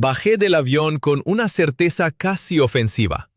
Bajé del avión con una certeza casi ofensiva.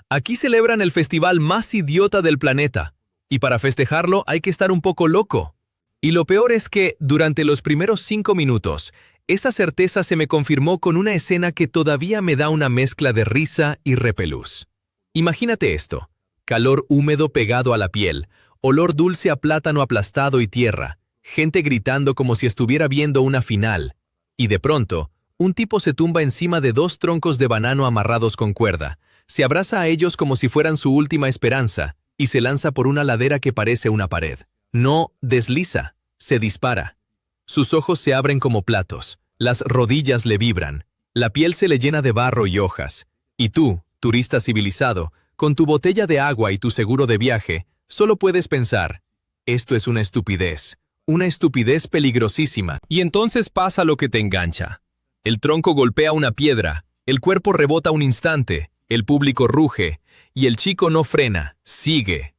Aquí celebran el festival más idiota del planeta, y para festejarlo hay que estar un poco loco. Y lo peor es que, durante los primeros 5 minutos, esa certeza se me confirmó con una escena que todavía me da una mezcla de risa y repelús. Imagínate esto: calor húmedo pegado a la piel, olor dulce a plátano aplastado y tierra, gente gritando como si estuviera viendo una final, y de pronto, un tipo se tumba encima de 2 troncos de banano amarrados con cuerda, se abraza a ellos como si fueran su última esperanza, y se lanza por una ladera que parece una pared. No desliza, se dispara. Sus ojos se abren como platos, las rodillas le vibran, la piel se le llena de barro y hojas, y tú, turista civilizado, con tu botella de agua y tu seguro de viaje, solo puedes pensar: esto es una estupidez peligrosísima. Y entonces pasa lo que te engancha. El tronco golpea una piedra, el cuerpo rebota un instante, el público ruge, y el chico no frena, sigue.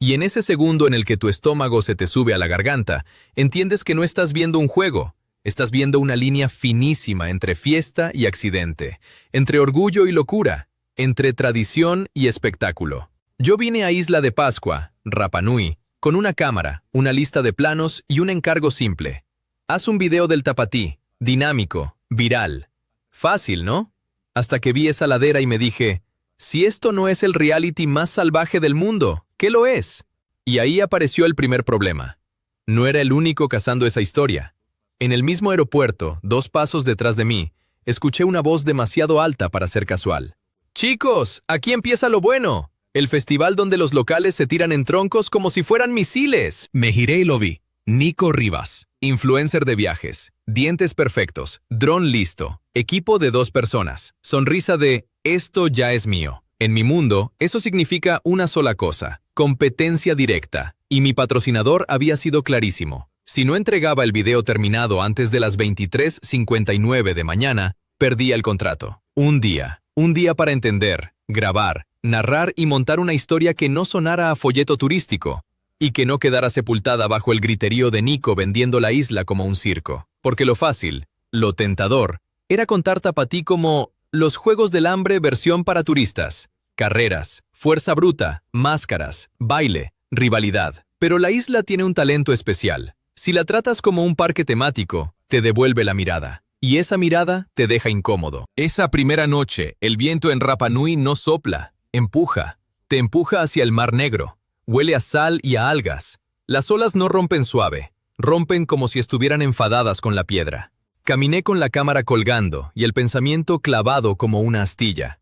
Y en ese segundo en el que tu estómago se te sube a la garganta, entiendes que no estás viendo un juego, estás viendo una línea finísima entre fiesta y accidente, entre orgullo y locura, entre tradición y espectáculo. Yo vine a Isla de Pascua, Rapa Nui, con una cámara, una lista de planos y un encargo simple. Haz un video del tapatí, dinámico, viral. Fácil, ¿no? Hasta que vi esa ladera y me dije: si esto no es el reality más salvaje del mundo, ¿qué lo es? Y ahí apareció el primer problema. No era el único cazando esa historia. En el mismo aeropuerto, 2 pasos detrás de mí, escuché una voz demasiado alta para ser casual. ¡Chicos, aquí empieza lo bueno! El festival donde los locales se tiran en troncos como si fueran misiles. Me giré y lo vi. Nico Rivas, influencer de viajes, dientes perfectos, dron listo, equipo de 2 personas, sonrisa de «esto ya es mío». En mi mundo, eso significa una sola cosa: competencia directa, y mi patrocinador había sido clarísimo. Si no entregaba el video terminado antes de las 23:59 de mañana, perdía el contrato. Un día para entender, grabar, narrar y montar una historia que no sonara a folleto turístico, y que no quedara sepultada bajo el griterío de Nico vendiendo la isla como un circo. Porque lo fácil, lo tentador, era contar Tapatí como los Juegos del Hambre versión para turistas. Carreras, fuerza bruta, máscaras, baile, rivalidad. Pero la isla tiene un talento especial. Si la tratas como un parque temático, te devuelve la mirada. Y esa mirada te deja incómodo. Esa primera noche, el viento en Rapa Nui no sopla, empuja. Te empuja hacia el Mar Negro. Huele a sal y a algas. Las olas no rompen suave, rompen como si estuvieran enfadadas con la piedra. Caminé con la cámara colgando y el pensamiento clavado como una astilla.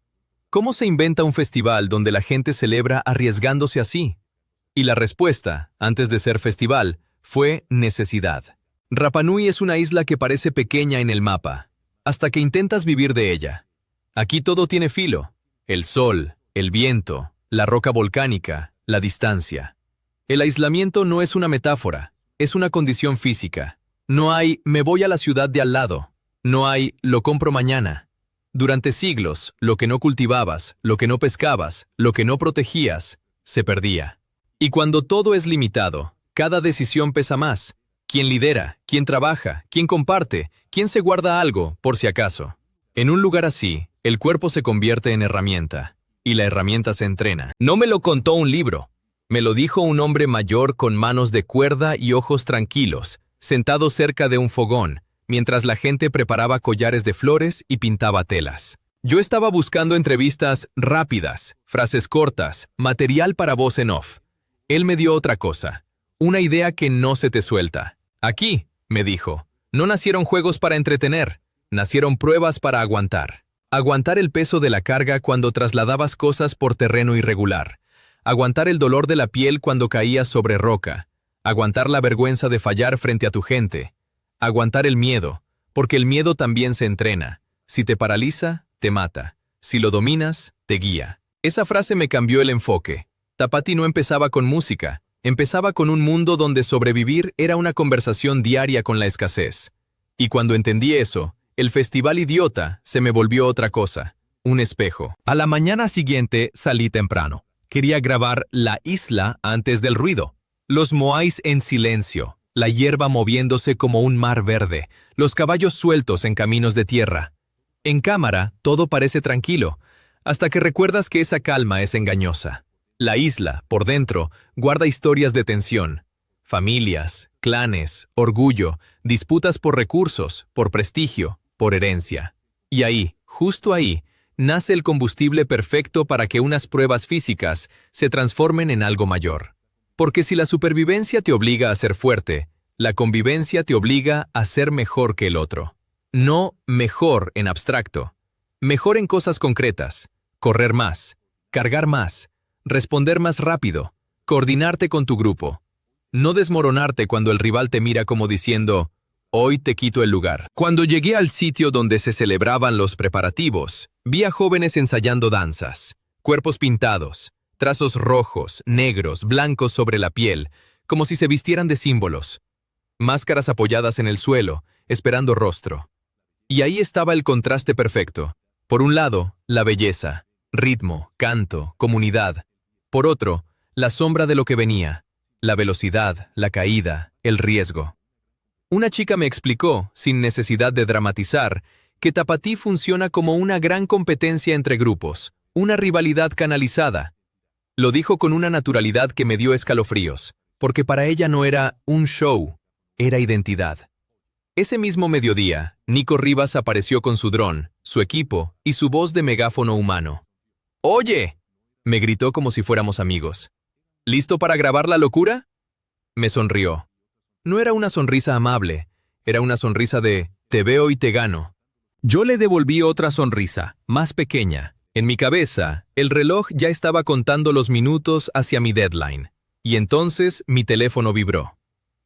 ¿Cómo se inventa un festival donde la gente celebra arriesgándose así? Y la respuesta, antes de ser festival, fue necesidad. Rapa Nui es una isla que parece pequeña en el mapa, hasta que intentas vivir de ella. Aquí todo tiene filo: el sol, el viento, la roca volcánica, la distancia. El aislamiento no es una metáfora, es una condición física. No hay «me voy a la ciudad de al lado», no hay «lo compro mañana». Durante siglos, lo que no cultivabas, lo que no pescabas, lo que no protegías, se perdía. Y cuando todo es limitado, cada decisión pesa más. ¿Quién lidera? ¿Quién trabaja? ¿Quién comparte? ¿Quién se guarda algo, por si acaso? En un lugar así, el cuerpo se convierte en herramienta. Y la herramienta se entrena. No me lo contó un libro. Me lo dijo un hombre mayor con manos de cuerda y ojos tranquilos, sentado cerca de un fogón, mientras la gente preparaba collares de flores y pintaba telas. Yo estaba buscando entrevistas rápidas, frases cortas, material para voz en off. Él me dio otra cosa, una idea que no se te suelta. Aquí, me dijo, no nacieron juegos para entretener, nacieron pruebas para aguantar. Aguantar el peso de la carga cuando trasladabas cosas por terreno irregular. Aguantar el dolor de la piel cuando caías sobre roca. Aguantar la vergüenza de fallar frente a tu gente. Aguantar el miedo, porque el miedo también se entrena. Si te paraliza, te mata. Si lo dominas, te guía. Esa frase me cambió el enfoque. Tapatí no empezaba con música. Empezaba con un mundo donde sobrevivir era una conversación diaria con la escasez. Y cuando entendí eso, el festival idiota se me volvió otra cosa, un espejo. A la mañana siguiente salí temprano. Quería grabar la isla antes del ruido. Los moais en silencio, la hierba moviéndose como un mar verde, los caballos sueltos en caminos de tierra. En cámara, todo parece tranquilo, hasta que recuerdas que esa calma es engañosa. La isla, por dentro, guarda historias de tensión. Familias, clanes, orgullo, disputas por recursos, por prestigio, por herencia. Y ahí, justo ahí, nace el combustible perfecto para que unas pruebas físicas se transformen en algo mayor. Porque si la supervivencia te obliga a ser fuerte, la convivencia te obliga a ser mejor que el otro. No mejor en abstracto, mejor en cosas concretas, correr más, cargar más, responder más rápido, coordinarte con tu grupo. No desmoronarte cuando el rival te mira como diciendo, hoy te quito el lugar. Cuando llegué al sitio donde se celebraban los preparativos, vi a jóvenes ensayando danzas, cuerpos pintados, trazos rojos, negros, blancos sobre la piel, como si se vistieran de símbolos. Máscaras apoyadas en el suelo, esperando rostro. Y ahí estaba el contraste perfecto. Por un lado, la belleza, ritmo, canto, comunidad. Por otro, la sombra de lo que venía, la velocidad, la caída, el riesgo. Una chica me explicó, sin necesidad de dramatizar, que Tapatí funciona como una gran competencia entre grupos, una rivalidad canalizada. Lo dijo con una naturalidad que me dio escalofríos, porque para ella no era un show, era identidad. Ese mismo mediodía, Nico Rivas apareció con su dron, su equipo y su voz de megáfono humano. ¡Oye!, me gritó como si fuéramos amigos. ¿Listo para grabar la locura? Me sonrió. No era una sonrisa amable, era una sonrisa de «te veo y te gano». Yo le devolví otra sonrisa, más pequeña. En mi cabeza, el reloj ya estaba contando los minutos hacia mi deadline. Y entonces mi teléfono vibró.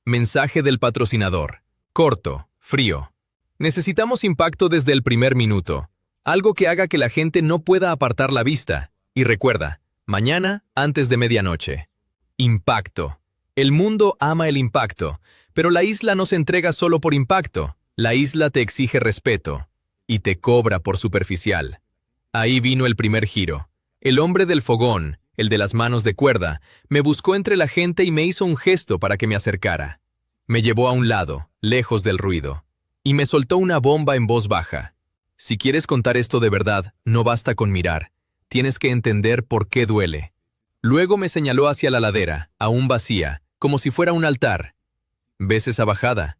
Mensaje del patrocinador. Corto, frío. Necesitamos impacto desde el primer minuto. Algo que haga que la gente no pueda apartar la vista. Y recuerda, mañana antes de medianoche. Impacto. El mundo ama el impacto, pero la isla no se entrega solo por impacto. La isla te exige respeto. Y te cobra por superficial. Ahí vino el primer giro. El hombre del fogón, el de las manos de cuerda, me buscó entre la gente y me hizo un gesto para que me acercara. Me llevó a un lado, lejos del ruido, y me soltó una bomba en voz baja. Si quieres contar esto de verdad, no basta con mirar. Tienes que entender por qué duele. Luego me señaló hacia la ladera, aún vacía, como si fuera un altar. ¿Ves esa bajada?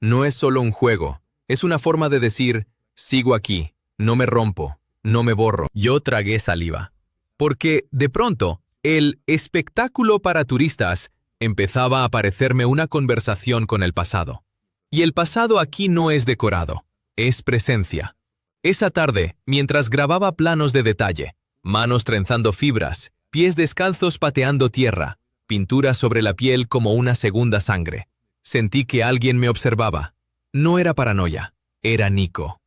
No es solo un juego, es una forma de decir, sigo aquí, no me rompo, no me borro. Yo tragué saliva. Porque, de pronto, el espectáculo para turistas empezaba a parecerme una conversación con el pasado. Y el pasado aquí no es decorado, es presencia. Esa tarde, mientras grababa planos de detalle, manos trenzando fibras, pies descalzos pateando tierra, pintura sobre la piel como una segunda sangre, sentí que alguien me observaba. No era paranoia, era Nico.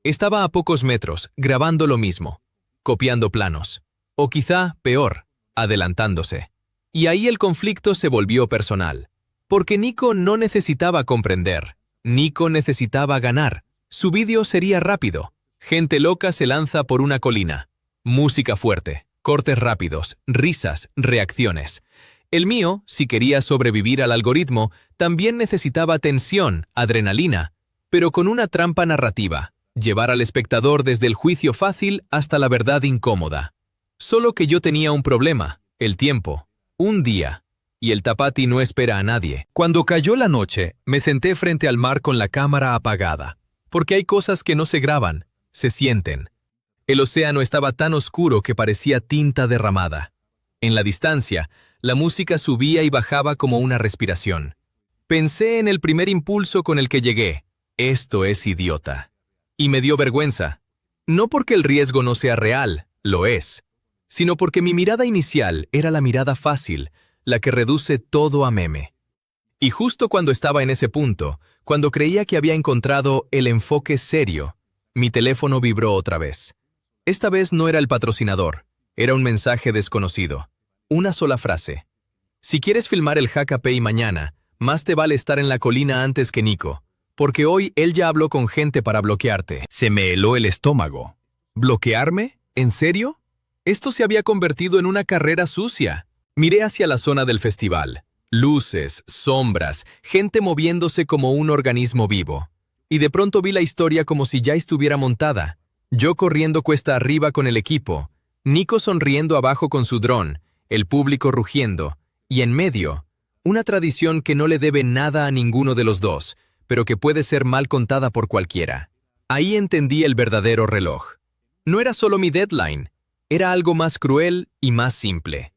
Estaba a pocos metros, grabando lo mismo, copiando planos. O quizá, peor, adelantándose. Y ahí el conflicto se volvió personal. Porque Nico no necesitaba comprender. Nico necesitaba ganar. Su vídeo sería rápido. Gente loca se lanza por una colina. Música fuerte, cortes rápidos, risas, reacciones. El mío, si quería sobrevivir al algoritmo, también necesitaba tensión, adrenalina, pero con una trampa narrativa. Llevar al espectador desde el juicio fácil hasta la verdad incómoda. Solo que yo tenía un problema, el tiempo, un día, y el Tapatí no espera a nadie. Cuando cayó la noche, me senté frente al mar con la cámara apagada, porque hay cosas que no se graban, se sienten. El océano estaba tan oscuro que parecía tinta derramada. En la distancia, la música subía y bajaba como una respiración. Pensé en el primer impulso con el que llegué, esto es idiota. Y me dio vergüenza, no porque el riesgo no sea real, lo es, sino porque mi mirada inicial era la mirada fácil, la que reduce todo a meme. Y justo cuando estaba en ese punto, cuando creía que había encontrado el enfoque serio, mi teléfono vibró otra vez. Esta vez no era el patrocinador, era un mensaje desconocido. Una sola frase. Si quieres filmar el Hackapay mañana, más te vale estar en la colina antes que Nico, porque hoy él ya habló con gente para bloquearte. Se me heló el estómago. ¿Bloquearme? ¿En serio? Esto se había convertido en una carrera sucia. Miré hacia la zona del festival. Luces, sombras, gente moviéndose como un organismo vivo. Y de pronto vi la historia como si ya estuviera montada. Yo corriendo cuesta arriba con el equipo, Nico sonriendo abajo con su dron, el público rugiendo, y en medio, una tradición que no le debe nada a ninguno de los dos, pero que puede ser mal contada por cualquiera. Ahí entendí el verdadero reloj. No era solo mi deadline, era algo más cruel y más simple.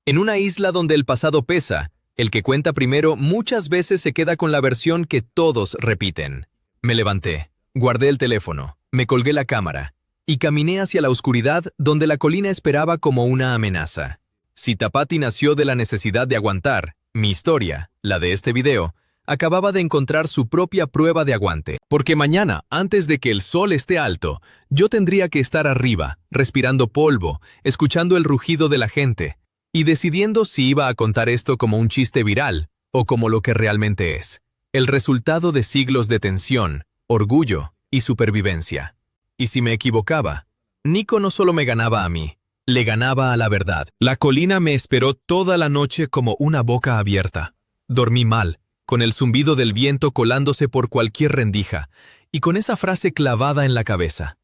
En una isla donde el pasado pesa, el que cuenta primero muchas veces se queda con la versión que todos repiten. Me levanté, guardé el teléfono, me colgué la cámara y caminé hacia la oscuridad donde la colina esperaba como una amenaza. Si Tapati nació de la necesidad de aguantar, mi historia, la de este video, acababa de encontrar su propia prueba de aguante. Porque mañana, antes de que el sol esté alto, yo tendría que estar arriba, respirando polvo, escuchando el rugido de la gente, y decidiendo si iba a contar esto como un chiste viral o como lo que realmente es. El resultado de siglos de tensión, orgullo y supervivencia. Y si me equivocaba, Nico no solo me ganaba a mí, le ganaba a la verdad. La colina me esperó toda la noche como una boca abierta. Dormí mal, con el zumbido del viento colándose por cualquier rendija, y con esa frase clavada en la cabeza.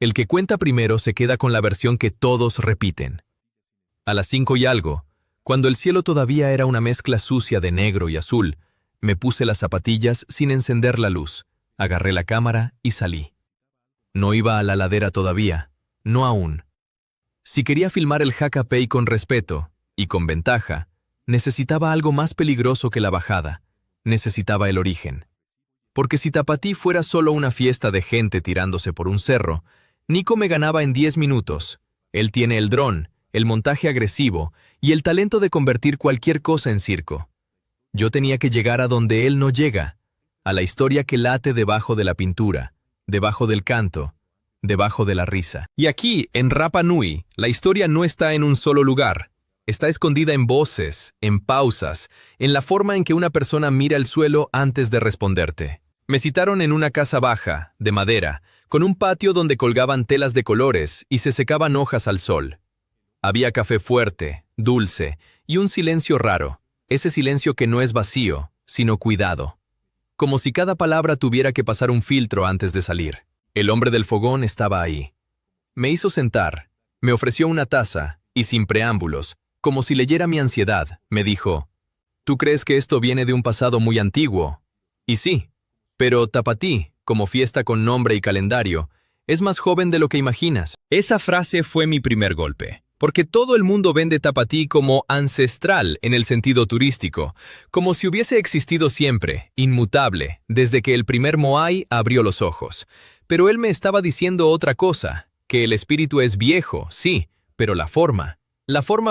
El que cuenta primero se queda con la versión que todos repiten. A las 5 y algo, cuando el cielo todavía era una mezcla sucia de negro y azul, me puse las zapatillas sin encender la luz, agarré la cámara y salí. No iba a la ladera todavía, no aún. Si quería filmar el Hacapey con respeto y con ventaja, necesitaba algo más peligroso que la bajada, necesitaba el origen. Porque si Tapatí fuera solo una fiesta de gente tirándose por un cerro, Nico me ganaba en 10 minutos. Él tiene el dron, el montaje agresivo y el talento de convertir cualquier cosa en circo. Yo tenía que llegar a donde él no llega, a la historia que late debajo de la pintura, debajo del canto, debajo de la risa. Y aquí, en Rapa Nui, la historia no está en un solo lugar. Está escondida en voces, en pausas, en la forma en que una persona mira el suelo antes de responderte. Me citaron en una casa baja, de madera, con un patio donde colgaban telas de colores y se secaban hojas al sol. Había café fuerte, dulce y un silencio raro, ese silencio que no es vacío, sino cuidado. Como si cada palabra tuviera que pasar un filtro antes de salir. El hombre del fogón estaba ahí. Me hizo sentar, me ofreció una taza y sin preámbulos, como si leyera mi ansiedad, me dijo: «¿Tú crees que esto viene de un pasado muy antiguo?» Y sí, pero Tapatí, como fiesta con nombre y calendario, es más joven de lo que imaginas. Esa frase fue mi primer golpe. Porque todo el mundo vende Tapatí como ancestral en el sentido turístico, como si hubiese existido siempre, inmutable, desde que el primer Moai abrió los ojos. Pero él me estaba diciendo otra cosa, que el espíritu es viejo, sí, pero la forma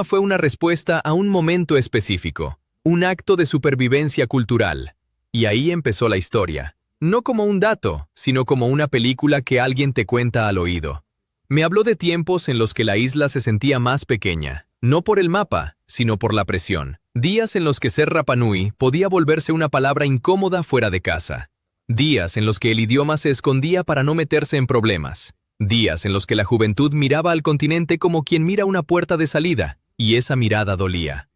fue una respuesta a un momento específico, un acto de supervivencia cultural. Y ahí empezó la historia, no como un dato, sino como una película que alguien te cuenta al oído. Me habló de tiempos en los que la isla se sentía más pequeña, no por el mapa, sino por la presión. Días en los que ser Rapa Nui podía volverse una palabra incómoda fuera de casa. Días en los que el idioma se escondía para no meterse en problemas. Días en los que la juventud miraba al continente como quien mira una puerta de salida, y esa mirada dolía.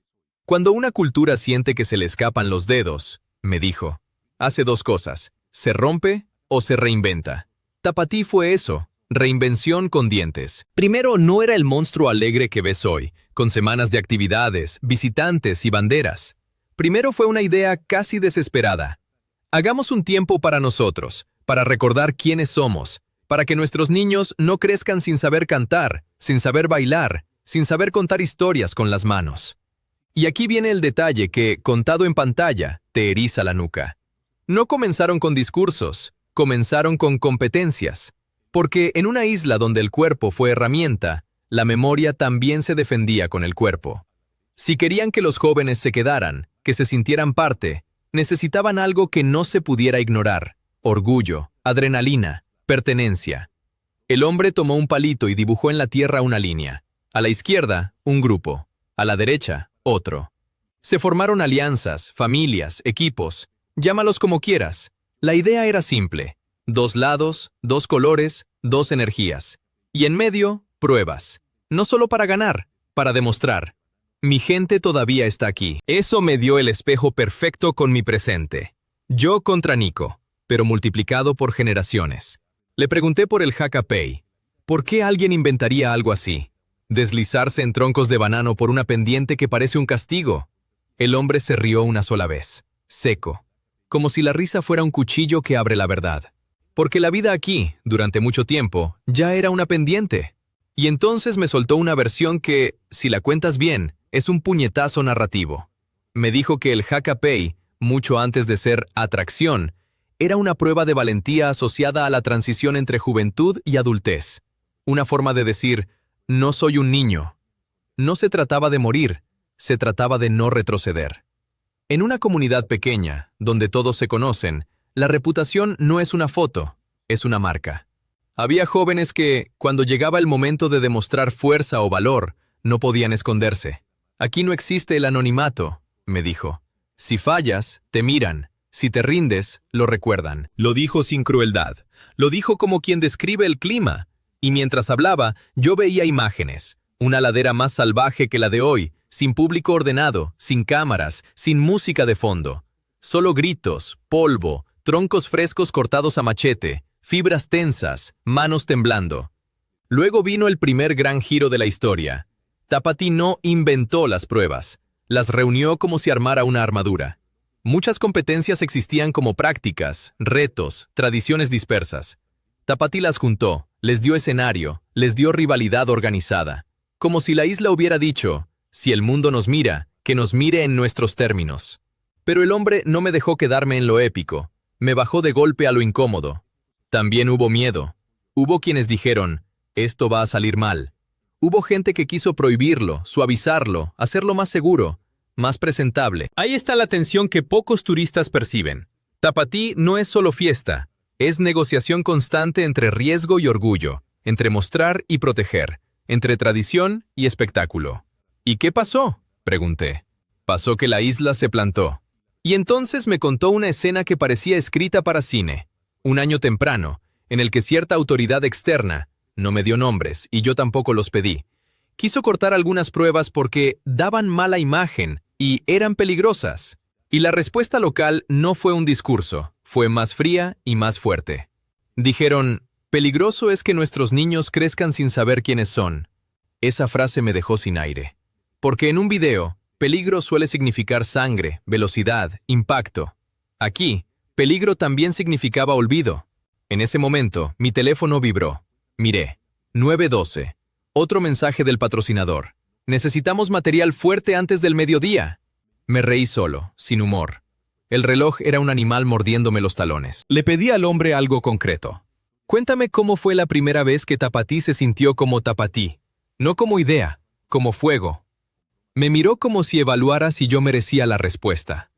Cuando una cultura siente que se le escapan los dedos, me dijo, hace dos cosas, se rompe o se reinventa. Tapatí fue eso. Reinvención con dientes. Primero, no era el monstruo alegre que ves hoy, con semanas de actividades, visitantes y banderas. Primero fue una idea casi desesperada. Hagamos un tiempo para nosotros, para recordar quiénes somos, para que nuestros niños no crezcan sin saber cantar, sin saber bailar, sin saber contar historias con las manos. Y aquí viene el detalle que, contado en pantalla, te eriza la nuca. No comenzaron con discursos, comenzaron con competencias. Porque en una isla donde el cuerpo fue herramienta, la memoria también se defendía con el cuerpo. Si querían que los jóvenes se quedaran, que se sintieran parte, necesitaban algo que no se pudiera ignorar: orgullo, adrenalina, pertenencia. El hombre tomó un palito y dibujó en la tierra una línea. A la izquierda, un grupo. A la derecha, otro. Se formaron alianzas, familias, equipos. Llámalos como quieras. La idea era simple. 2 lados, 2 colores, 2 energías. Y en medio, pruebas. No solo para ganar, para demostrar. Mi gente todavía está aquí. Eso me dio el espejo perfecto con mi presente. Yo contra Nico, pero multiplicado por generaciones. Le pregunté por el Hackapay. ¿Por qué alguien inventaría algo así? Deslizarse en troncos de banano por una pendiente que parece un castigo. El hombre se rió una sola vez, seco, como si la risa fuera un cuchillo que abre la verdad. Porque la vida aquí, durante mucho tiempo, ya era una pendiente. Y entonces me soltó una versión que, si la cuentas bien, es un puñetazo narrativo. Me dijo que el Hackapay, mucho antes de ser atracción, era una prueba de valentía asociada a la transición entre juventud y adultez. Una forma de decir, no soy un niño. No se trataba de morir, se trataba de no retroceder. En una comunidad pequeña, donde todos se conocen, la reputación no es una foto, es una marca. Había jóvenes que, cuando llegaba el momento de demostrar fuerza o valor, no podían esconderse. Aquí no existe el anonimato, me dijo. Si fallas, te miran. Si te rindes, lo recuerdan. Lo dijo sin crueldad. Lo dijo como quien describe el clima. Y mientras hablaba, yo veía imágenes. Una ladera más salvaje que la de hoy, sin público ordenado, sin cámaras, sin música de fondo. Solo gritos, polvo, troncos frescos cortados a machete, fibras tensas, manos temblando. Luego vino el primer gran giro de la historia. Tapatí no inventó las pruebas, las reunió como si armara una armadura. Muchas competencias existían como prácticas, retos, tradiciones dispersas. Tapatí las juntó, les dio escenario, les dio rivalidad organizada. Como si la isla hubiera dicho, si el mundo nos mira, que nos mire en nuestros términos. Pero el hombre no me dejó quedarme en lo épico, me bajó de golpe a lo incómodo. También hubo miedo. Hubo quienes dijeron, esto va a salir mal. Hubo gente que quiso prohibirlo, suavizarlo, hacerlo más seguro, más presentable. Ahí está la tensión que pocos turistas perciben. Tapatí no es solo fiesta, es negociación constante entre riesgo y orgullo, entre mostrar y proteger, entre tradición y espectáculo. ¿Y qué pasó?, pregunté. Pasó que la isla se plantó. Y entonces me contó una escena que parecía escrita para cine. Un año temprano, en el que cierta autoridad externa, no me dio nombres y yo tampoco los pedí, quiso cortar algunas pruebas porque daban mala imagen y eran peligrosas. Y la respuesta local no fue un discurso, fue más fría y más fuerte. Dijeron, peligroso es que nuestros niños crezcan sin saber quiénes son. Esa frase me dejó sin aire. Porque en un video, peligro suele significar sangre, velocidad, impacto. Aquí, peligro también significaba olvido. En ese momento, mi teléfono vibró. Miré. 9:12. Otro mensaje del patrocinador. Necesitamos material fuerte antes del mediodía. Me reí solo, sin humor. El reloj era un animal mordiéndome los talones. Le pedí al hombre algo concreto. Cuéntame cómo fue la primera vez que Tapatí se sintió como Tapatí. No como idea, como fuego. Me miró como si evaluara si yo merecía la respuesta.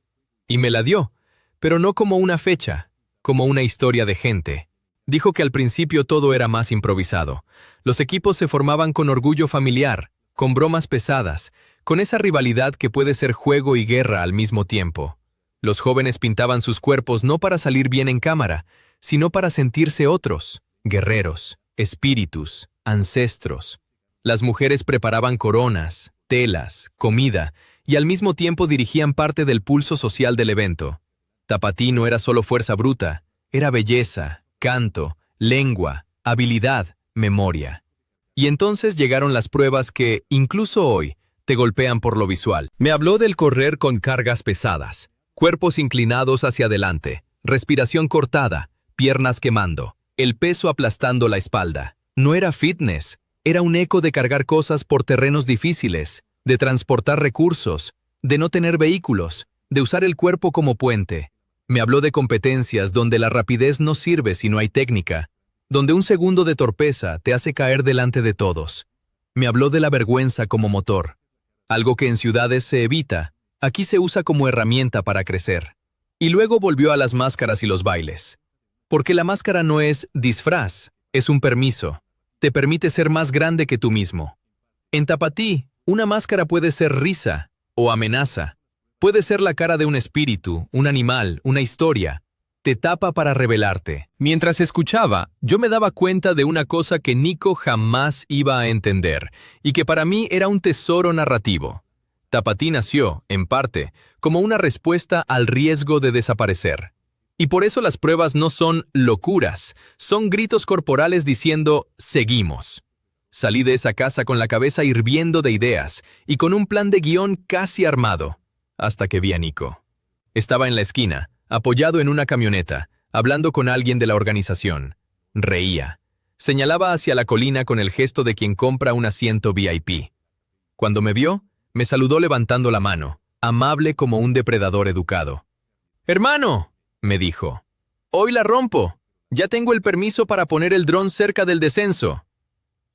Y me la dio, pero no como una fecha, como una historia de gente. Dijo que al principio todo era más improvisado. Los equipos se formaban con orgullo familiar, con bromas pesadas, con esa rivalidad que puede ser juego y guerra al mismo tiempo. Los jóvenes pintaban sus cuerpos no para salir bien en cámara, sino para sentirse otros, guerreros, espíritus, ancestros. Las mujeres preparaban coronas, telas, comida, y al mismo tiempo dirigían parte del pulso social del evento. Tapatí no era solo fuerza bruta, era belleza, canto, lengua, habilidad, memoria. Y entonces llegaron las pruebas que, incluso hoy, te golpean por lo visual. Me habló del correr con cargas pesadas, cuerpos inclinados hacia adelante, respiración cortada, piernas quemando, el peso aplastando la espalda. No era fitness, era un eco de cargar cosas por terrenos difíciles, de transportar recursos, de no tener vehículos, de usar el cuerpo como puente. Me habló de competencias donde la rapidez no sirve si no hay técnica, donde un segundo de torpeza te hace caer delante de todos. Me habló de la vergüenza como motor. Algo que en ciudades se evita, aquí se usa como herramienta para crecer. Y luego volvió a las máscaras y los bailes. Porque la máscara no es disfraz, es un permiso. Te permite ser más grande que tú mismo. En Tapatí, una máscara puede ser risa o amenaza. Puede ser la cara de un espíritu, un animal, una historia. Te tapa para revelarte. Mientras escuchaba, yo me daba cuenta de una cosa que Nico jamás iba a entender, y que para mí era un tesoro narrativo. Tapatí nació, en parte, como una respuesta al riesgo de desaparecer. Y por eso las pruebas no son locuras, son gritos corporales diciendo «seguimos». Salí de esa casa con la cabeza hirviendo de ideas y con un plan de guión casi armado, hasta que vi a Nico. Estaba en la esquina, apoyado en una camioneta, hablando con alguien de la organización. Reía. Señalaba hacia la colina con el gesto de quien compra un asiento VIP. Cuando me vio, me saludó levantando la mano, amable como un depredador educado. «Hermano», me dijo, «hoy la rompo. Ya tengo el permiso para poner el dron cerca del descenso».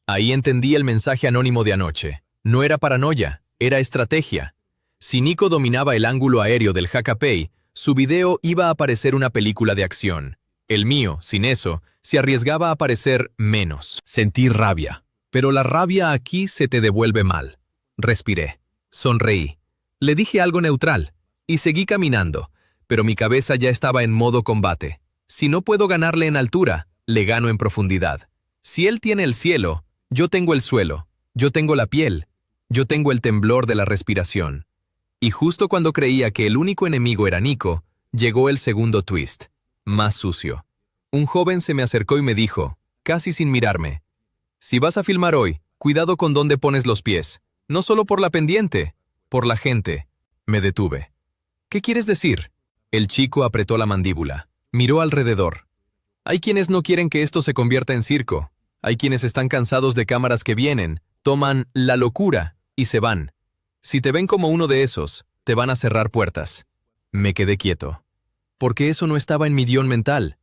Ahí entendí el mensaje anónimo de anoche. No era paranoia, era estrategia. Si Nico dominaba el ángulo aéreo del Hackapay, su video iba a parecer una película de acción. El mío, sin eso, se arriesgaba a parecer menos. Sentí rabia. Pero la rabia aquí se te devuelve mal. Respiré. Sonreí. Le dije algo neutral. Y seguí caminando. Pero mi cabeza ya estaba en modo combate. Si no puedo ganarle en altura, le gano en profundidad. Si él tiene el cielo, yo tengo el suelo. Yo tengo la piel. Yo tengo el temblor de la respiración. Y justo cuando creía que el único enemigo era Nico, llegó el segundo twist. Más sucio. Un joven se me acercó y me dijo, casi sin mirarme, «Si vas a filmar hoy, cuidado con dónde pones los pies. No solo por la pendiente, por la gente». Me detuve. «¿Qué quieres decir?» El chico apretó la mandíbula. Miró alrededor. «Hay quienes no quieren que esto se convierta en circo. Hay quienes están cansados de cámaras que vienen, toman la locura y se van. Si te ven como uno de esos, te van a cerrar puertas». Me quedé quieto. Porque eso no estaba en mi guión mental.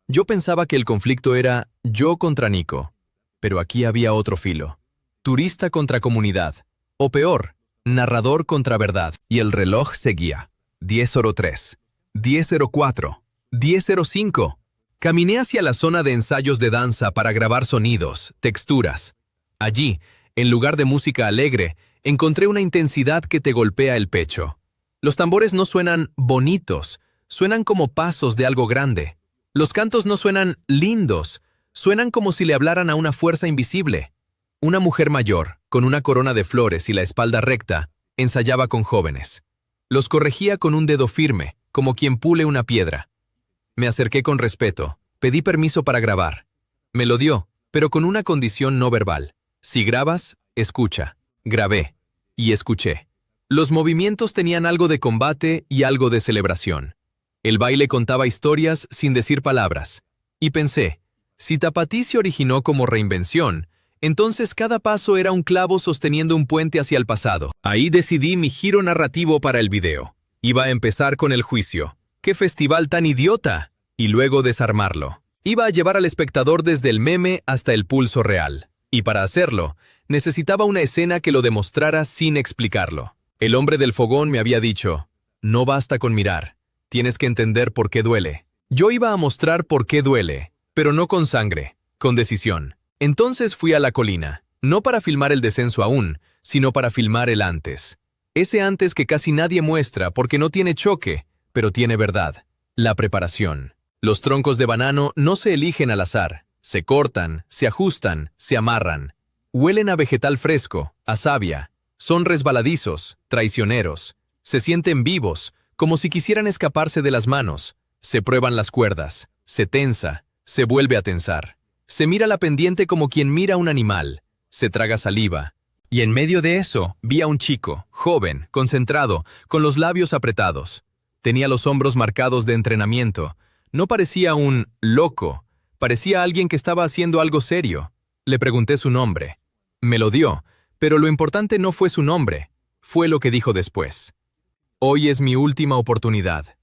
Yo pensaba que el conflicto era yo contra Nico. Pero aquí había otro filo. Turista contra comunidad. O peor, narrador contra verdad. Y el reloj seguía. 10:03, 10:04, 10:05. Caminé hacia la zona de ensayos de danza para grabar sonidos, texturas. Allí, en lugar de música alegre, encontré una intensidad que te golpea el pecho. Los tambores no suenan bonitos, suenan como pasos de algo grande. Los cantos no suenan lindos, suenan como si le hablaran a una fuerza invisible. Una mujer mayor, con una corona de flores y la espalda recta, ensayaba con jóvenes. Los corregía con un dedo firme, como quien pule una piedra. Me acerqué con respeto, pedí permiso para grabar. Me lo dio, pero con una condición no verbal. Si grabas, escucha. Grabé. Y escuché. Los movimientos tenían algo de combate y algo de celebración. El baile contaba historias sin decir palabras. Y pensé, si Tapatí se originó como reinvención, entonces cada paso era un clavo sosteniendo un puente hacia el pasado. Ahí decidí mi giro narrativo para el video. Iba a empezar con el juicio. ¡Qué festival tan idiota! Y luego desarmarlo. Iba a llevar al espectador desde el meme hasta el pulso real. Y para hacerlo, necesitaba una escena que lo demostrara sin explicarlo. El hombre del fogón me había dicho, no basta con mirar, tienes que entender por qué duele. Yo iba a mostrar por qué duele, pero no con sangre, con decisión. Entonces fui a la colina, no para filmar el descenso aún, sino para filmar el antes. Ese antes que casi nadie muestra porque no tiene choque, pero tiene verdad. La preparación. Los troncos de banano no se eligen al azar, se cortan, se ajustan, se amarran. Huelen a vegetal fresco, a savia. Son resbaladizos, traicioneros. Se sienten vivos, como si quisieran escaparse de las manos. Se prueban las cuerdas, se tensa, se vuelve a tensar. Se mira la pendiente como quien mira a un animal. Se traga saliva. Y en medio de eso, vi a un chico, joven, concentrado, con los labios apretados. Tenía los hombros marcados de entrenamiento. No parecía un loco, parecía alguien que estaba haciendo algo serio. Le pregunté su nombre. Me lo dio, pero lo importante no fue su nombre, fue lo que dijo después. Hoy es mi última oportunidad.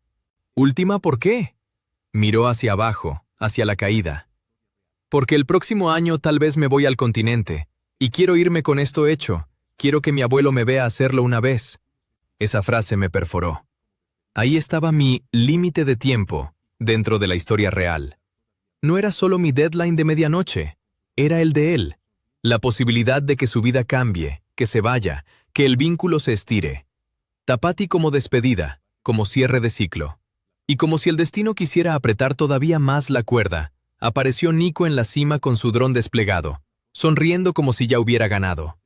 ¿Última por qué? Miró hacia abajo, hacia la caída. Porque el próximo año tal vez me voy al continente, y quiero irme con esto hecho. Quiero que mi abuelo me vea hacerlo una vez. Esa frase me perforó. Ahí estaba mi límite de tiempo, dentro de la historia real. No era solo mi deadline de medianoche, era el de él. La posibilidad de que su vida cambie, que se vaya, que el vínculo se estire. Tapatí como despedida, como cierre de ciclo. Y como si el destino quisiera apretar todavía más la cuerda, apareció Nico en la cima con su dron desplegado, sonriendo como si ya hubiera ganado.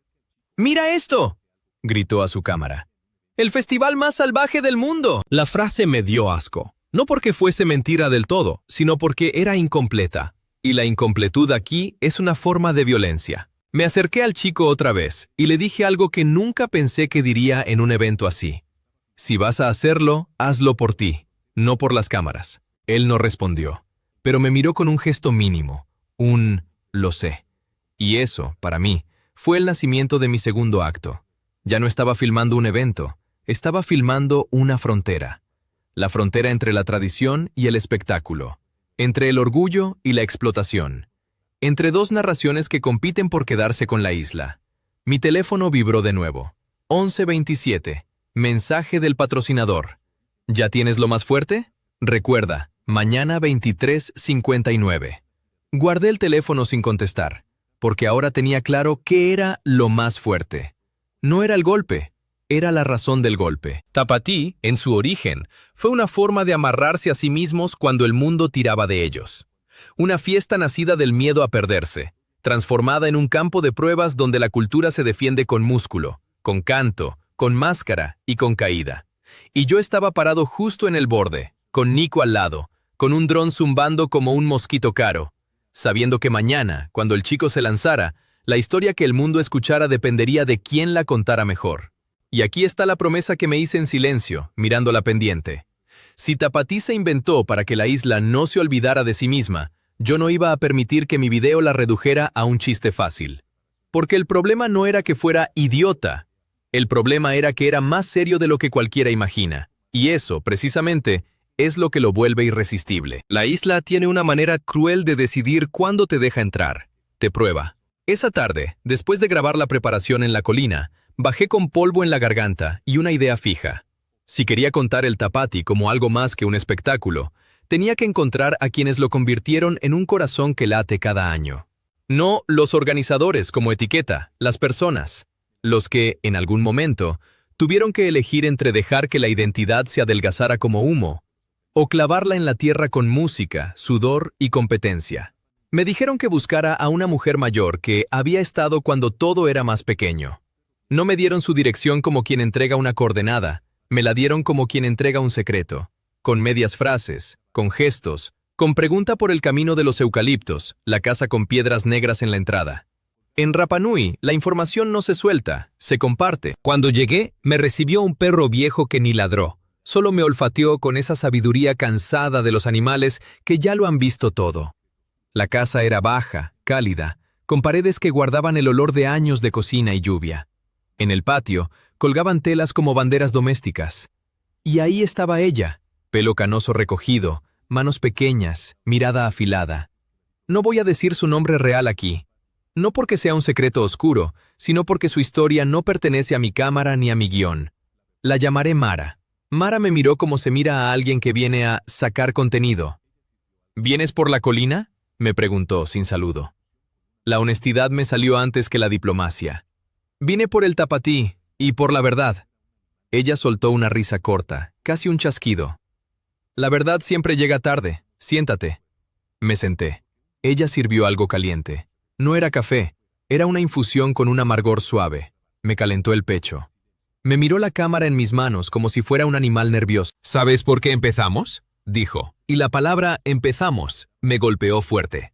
«¡Mira esto!», gritó a su cámara. ¡El festival más salvaje del mundo! La frase me dio asco. No porque fuese mentira del todo, sino porque era incompleta. Y la incompletud aquí es una forma de violencia. Me acerqué al chico otra vez y le dije algo que nunca pensé que diría en un evento así. Si vas a hacerlo, hazlo por ti, no por las cámaras. Él no respondió, pero me miró con un gesto mínimo, lo sé. Y eso, para mí, fue el nacimiento de mi segundo acto. Ya no estaba filmando un evento, estaba filmando una frontera. La frontera entre la tradición y el espectáculo, entre el orgullo y la explotación, entre dos narraciones que compiten por quedarse con la isla. Mi teléfono vibró de nuevo. 11:27. Mensaje del patrocinador. ¿Ya tienes lo más fuerte? Recuerda, mañana 23:59. Guardé el teléfono sin contestar, porque ahora tenía claro qué era lo más fuerte. No era el golpe, era la razón del golpe. Tapatí, en su origen, fue una forma de amarrarse a sí mismos cuando el mundo tiraba de ellos. Una fiesta nacida del miedo a perderse, transformada en un campo de pruebas donde la cultura se defiende con músculo, con canto, con máscara y con caída. Y yo estaba parado justo en el borde, con Nico al lado, con un dron zumbando como un mosquito caro, sabiendo que mañana, cuando el chico se lanzara, la historia que el mundo escuchara dependería de quién la contara mejor. Y aquí está la promesa que me hice en silencio, mirando la pendiente. Si Tapatí se inventó para que la isla no se olvidara de sí misma, yo no iba a permitir que mi video la redujera a un chiste fácil. Porque el problema no era que fuera idiota. El problema era que era más serio de lo que cualquiera imagina. Y eso, precisamente, es lo que lo vuelve irresistible. La isla tiene una manera cruel de decidir cuándo te deja entrar. Te prueba. Esa tarde, después de grabar la preparación en la colina, bajé con polvo en la garganta y una idea fija. Si quería contar el Tapatí como algo más que un espectáculo, tenía que encontrar a quienes lo convirtieron en un corazón que late cada año. No los organizadores como etiqueta, las personas. Los que, en algún momento, tuvieron que elegir entre dejar que la identidad se adelgazara como humo o clavarla en la tierra con música, sudor y competencia. Me dijeron que buscara a una mujer mayor que había estado cuando todo era más pequeño. No me dieron su dirección como quien entrega una coordenada, me la dieron como quien entrega un secreto, con medias frases, con gestos, con pregunta por el camino de los eucaliptos, la casa con piedras negras en la entrada. En Rapa Nui, la información no se suelta, se comparte. Cuando llegué, me recibió un perro viejo que ni ladró. Solo me olfateó con esa sabiduría cansada de los animales que ya lo han visto todo. La casa era baja, cálida, con paredes que guardaban el olor de años de cocina y lluvia. En el patio, colgaban telas como banderas domésticas. Y ahí estaba ella, pelo canoso recogido, manos pequeñas, mirada afilada. No voy a decir su nombre real aquí. No porque sea un secreto oscuro, sino porque su historia no pertenece a mi cámara ni a mi guión. La llamaré Mara. Mara me miró como se mira a alguien que viene a sacar contenido. ¿Vienes por la colina?, me preguntó sin saludo. La honestidad me salió antes que la diplomacia. Vine por el Tapatí y por la verdad. Ella soltó una risa corta, casi un chasquido. La verdad siempre llega tarde. Siéntate. Me senté. Ella sirvió algo caliente. No era café, era una infusión con un amargor suave. Me calentó el pecho. Me miró la cámara en mis manos como si fuera un animal nervioso. ¿Sabes por qué empezamos?, dijo. Y la palabra empezamos me golpeó fuerte.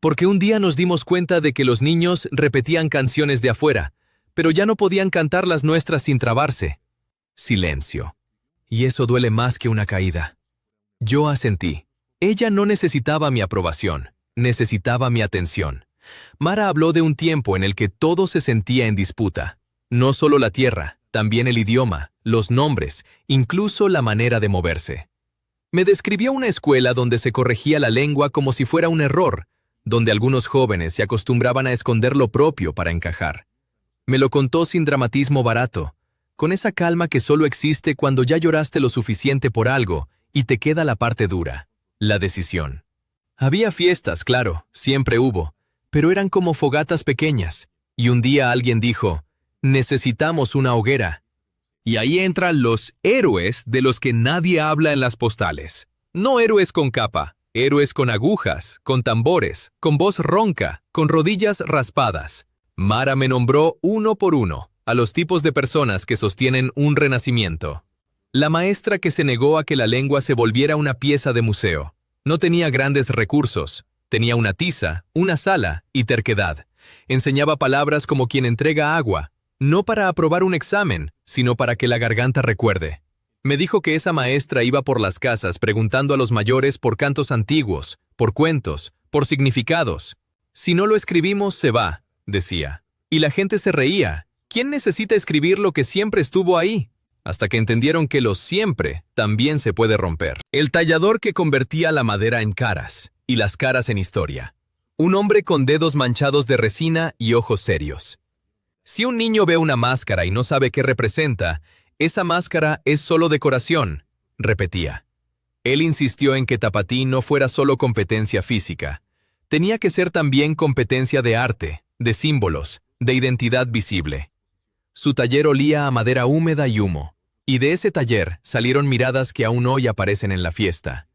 Porque un día nos dimos cuenta de que los niños repetían canciones de afuera, pero ya no podían cantar las nuestras sin trabarse. Silencio. Y eso duele más que una caída. Yo asentí. Ella no necesitaba mi aprobación, necesitaba mi atención. Mara habló de un tiempo en el que todo se sentía en disputa. No solo la tierra, también el idioma, los nombres, incluso la manera de moverse. Me describió una escuela donde se corregía la lengua como si fuera un error, donde algunos jóvenes se acostumbraban a esconder lo propio para encajar. Me lo contó sin dramatismo barato, con esa calma que solo existe cuando ya lloraste lo suficiente por algo y te queda la parte dura, la decisión. Había fiestas, claro, siempre hubo, pero eran como fogatas pequeñas, y un día alguien dijo, necesitamos una hoguera. Y ahí entran los héroes de los que nadie habla en las postales. No héroes con capa, héroes con agujas, con tambores, con voz ronca, con rodillas raspadas. Mara me nombró uno por uno, a los tipos de personas que sostienen un renacimiento. La maestra que se negó a que la lengua se volviera una pieza de museo. No tenía grandes recursos, tenía una tiza, una sala y terquedad. Enseñaba palabras como quien entrega agua, no para aprobar un examen, sino para que la garganta recuerde. Me dijo que esa maestra iba por las casas preguntando a los mayores por cantos antiguos, por cuentos, por significados. Si no lo escribimos, se va, decía. Y la gente se reía. ¿Quién necesita escribir lo que siempre estuvo ahí? Hasta que entendieron que lo siempre también se puede romper. El tallador que convertía la madera en caras, y las caras en historia. Un hombre con dedos manchados de resina y ojos serios. Si un niño ve una máscara y no sabe qué representa, esa máscara es solo decoración, repetía. Él insistió en que Tapatí no fuera solo competencia física. Tenía que ser también competencia de arte, de símbolos, de identidad visible. Su taller olía a madera húmeda y humo, y de ese taller salieron miradas que aún hoy aparecen en la fiesta.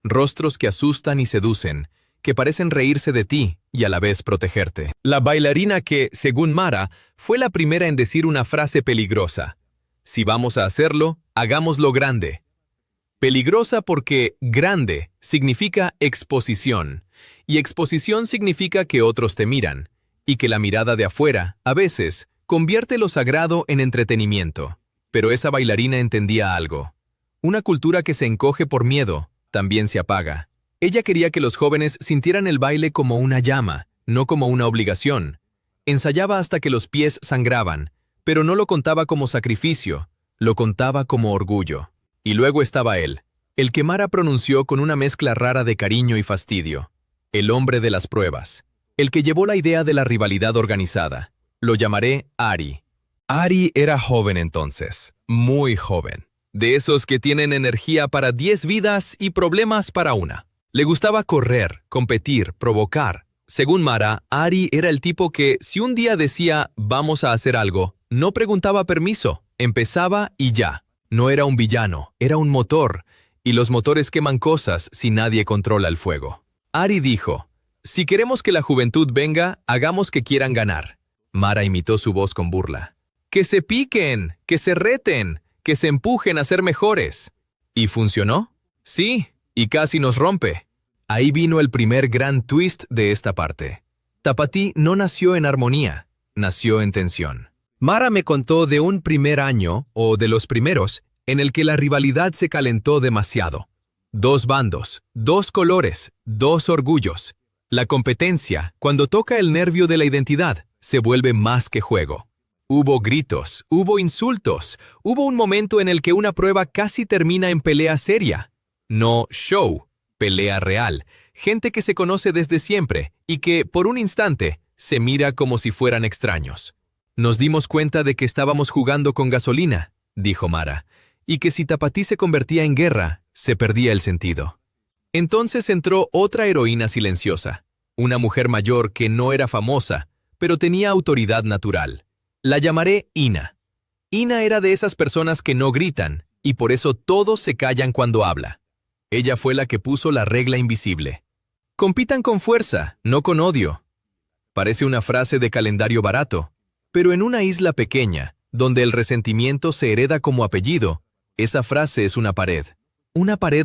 Rostros que asustan y seducen, que parecen reírse de ti y a la vez protegerte. La bailarina que, según Mara, fue la primera en decir una frase peligrosa. Si vamos a hacerlo, hagámoslo grande. Peligrosa porque grande significa exposición, y exposición significa que otros te miran, y que la mirada de afuera, a veces, convierte lo sagrado en entretenimiento. Pero esa bailarina entendía algo. Una cultura que se encoge por miedo, también se apaga. Ella quería que los jóvenes sintieran el baile como una llama, no como una obligación. Ensayaba hasta que los pies sangraban, pero no lo contaba como sacrificio, lo contaba como orgullo. Y luego estaba él, el que Mara pronunció con una mezcla rara de cariño y fastidio. El hombre de las pruebas. El que llevó la idea de la rivalidad organizada. Lo llamaré Ari. Ari era joven entonces, muy joven. De esos que tienen energía para 10 vidas y problemas para una. Le gustaba correr, competir, provocar. Según Mara, Ari era el tipo que, si un día decía, vamos a hacer algo, no preguntaba permiso, empezaba y ya. No era un villano, era un motor, y los motores queman cosas si nadie controla el fuego. Ari dijo, si queremos que la juventud venga, hagamos que quieran ganar. Mara imitó su voz con burla. Que se piquen, que se reten, que se empujen a ser mejores. ¿Y funcionó? Sí, y casi nos rompe. Ahí vino el primer gran twist de esta parte. Tapatí no nació en armonía, nació en tensión. Mara me contó de un primer año, o de los primeros, en el que la rivalidad se calentó demasiado. 2 bandos, 2 colores, 2 orgullos. La competencia, cuando toca el nervio de la identidad, se vuelve más que juego. Hubo gritos, hubo insultos, hubo un momento en el que una prueba casi termina en pelea seria. No show, pelea real, gente que se conoce desde siempre y que, por un instante, se mira como si fueran extraños. Nos dimos cuenta de que estábamos jugando con gasolina, dijo Mara, y que si Tapatí se convertía en guerra, se perdía el sentido. Entonces entró otra heroína silenciosa, una mujer mayor que no era famosa, pero tenía autoridad natural. La llamaré Ina. Ina era de esas personas que no gritan, y por eso todos se callan cuando habla. Ella fue la que puso la regla invisible. Compitan con fuerza, no con odio. Parece una frase de calendario barato, pero en una isla pequeña, donde el resentimiento se hereda como apellido, esa frase es una pared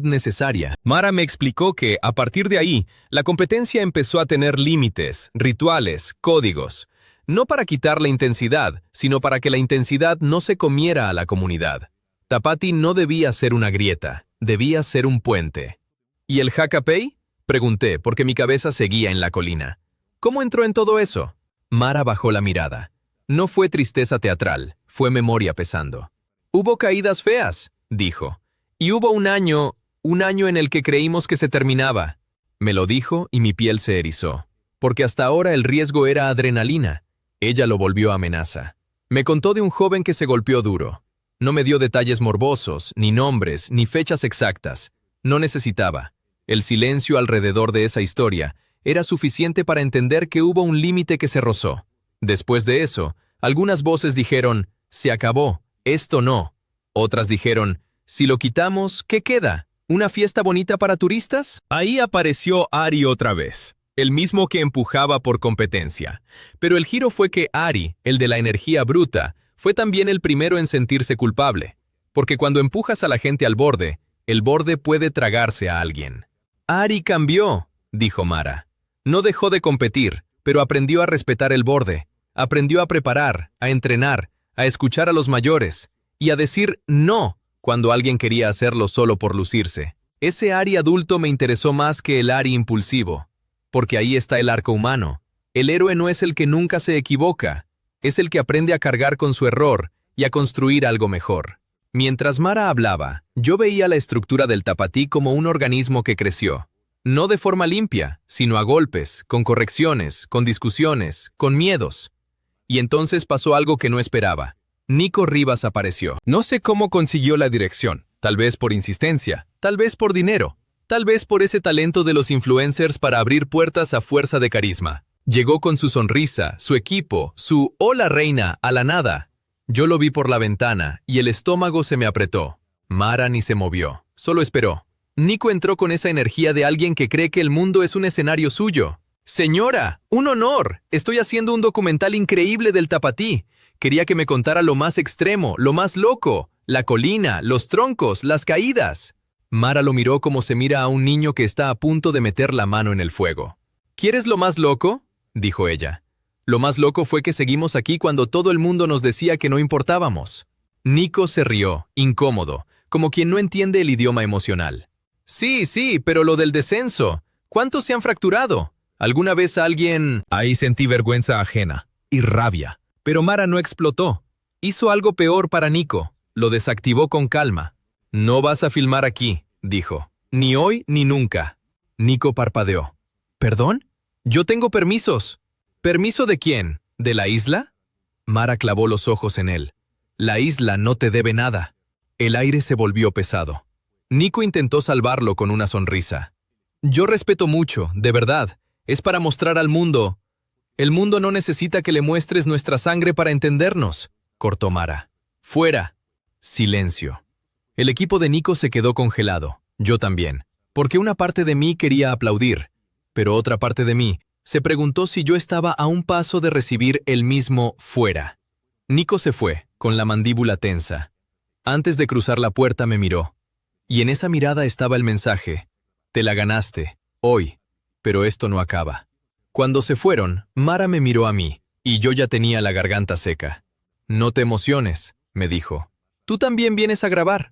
necesaria. Mara me explicó que, a partir de ahí, la competencia empezó a tener límites, rituales, códigos. No para quitar la intensidad, sino para que la intensidad no se comiera a la comunidad. Tapatí no debía ser una grieta, debía ser un puente. ¿Y el Hakapei? Pregunté, porque mi cabeza seguía en la colina. ¿Cómo entró en todo eso? Mara bajó la mirada. No fue tristeza teatral, fue memoria pesando. Hubo caídas feas, dijo. Y hubo un año en el que creímos que se terminaba. Me lo dijo y mi piel se erizó. Porque hasta ahora el riesgo era adrenalina. Ella lo volvió amenaza. Me contó de un joven que se golpeó duro. No me dio detalles morbosos, ni nombres, ni fechas exactas. No necesitaba. El silencio alrededor de esa historia era suficiente para entender que hubo un límite que se rozó. Después de eso, algunas voces dijeron, se acabó, esto no. Otras dijeron, si lo quitamos, ¿qué queda? ¿Una fiesta bonita para turistas? Ahí apareció Ari otra vez, el mismo que empujaba por competencia. Pero el giro fue que Ari, el de la energía bruta, Fue también el primero en sentirse culpable, porque cuando empujas a la gente al borde, el borde puede tragarse a alguien. Ari cambió, dijo Mara. No dejó de competir, pero aprendió a respetar el borde, aprendió a preparar, a entrenar, a escuchar a los mayores y a decir no cuando alguien quería hacerlo solo por lucirse. Ese Ari adulto me interesó más que el Ari impulsivo, porque ahí está el arco humano. El héroe no es el que nunca se equivoca, es el que aprende a cargar con su error y a construir algo mejor. Mientras Mara hablaba, yo veía la estructura del tapatí como un organismo que creció. No de forma limpia, sino a golpes, con correcciones, con discusiones, con miedos. Y entonces pasó algo que no esperaba. Nico Rivas apareció. No sé cómo consiguió la dirección, tal vez por insistencia, Tal vez por dinero, tal vez por ese talento de los influencers para abrir puertas a fuerza de carisma. Llegó con su sonrisa, su equipo, su «Hola reina» a la nada. Yo lo vi por la ventana y el estómago se me apretó. Mara ni se movió, solo esperó. Nico entró con esa energía de alguien que cree que el mundo es un escenario suyo. «Señora, un honor. Estoy haciendo un documental increíble del tapatí. Quería que me contara lo más extremo, lo más loco. La colina, los troncos, las caídas». Mara lo miró como se mira a un niño que está a punto de meter la mano en el fuego. «¿Quieres lo más loco?», dijo ella. «Lo más loco fue que seguimos aquí cuando todo el mundo nos decía que no importábamos». Nico se rió, incómodo, como quien no entiende el idioma emocional. Sí, pero lo del descenso. ¿Cuántos se han fracturado? ¿Alguna vez alguien...? Ahí sentí vergüenza ajena y rabia. Pero Mara no explotó. Hizo algo peor para Nico. Lo desactivó con calma. «No vas a filmar aquí», dijo. «Ni hoy ni nunca». Nico parpadeó. «¿Perdón? Yo tengo permisos». «¿Permiso de quién? ¿De la isla?» Mara clavó los ojos en él. «La isla no te debe nada». El aire se volvió pesado. Nico intentó salvarlo con una sonrisa. «Yo respeto mucho, de verdad. Es para mostrar al mundo. El mundo no necesita que le muestres nuestra sangre para entendernos», cortó Mara. «Fuera». Silencio. El equipo de Nico se quedó congelado, yo también, porque una parte de mí quería aplaudir, pero otra parte de mí se preguntó si yo estaba a un paso de recibir el mismo fuera. Nico se fue, con la mandíbula tensa. Antes de cruzar la puerta me miró, y en esa mirada estaba el mensaje: «Te la ganaste, hoy, pero esto no acaba». Cuando se fueron, Mara me miró a mí, y yo ya tenía la garganta seca. «No te emociones», me dijo. «¿Tú también vienes a grabar?»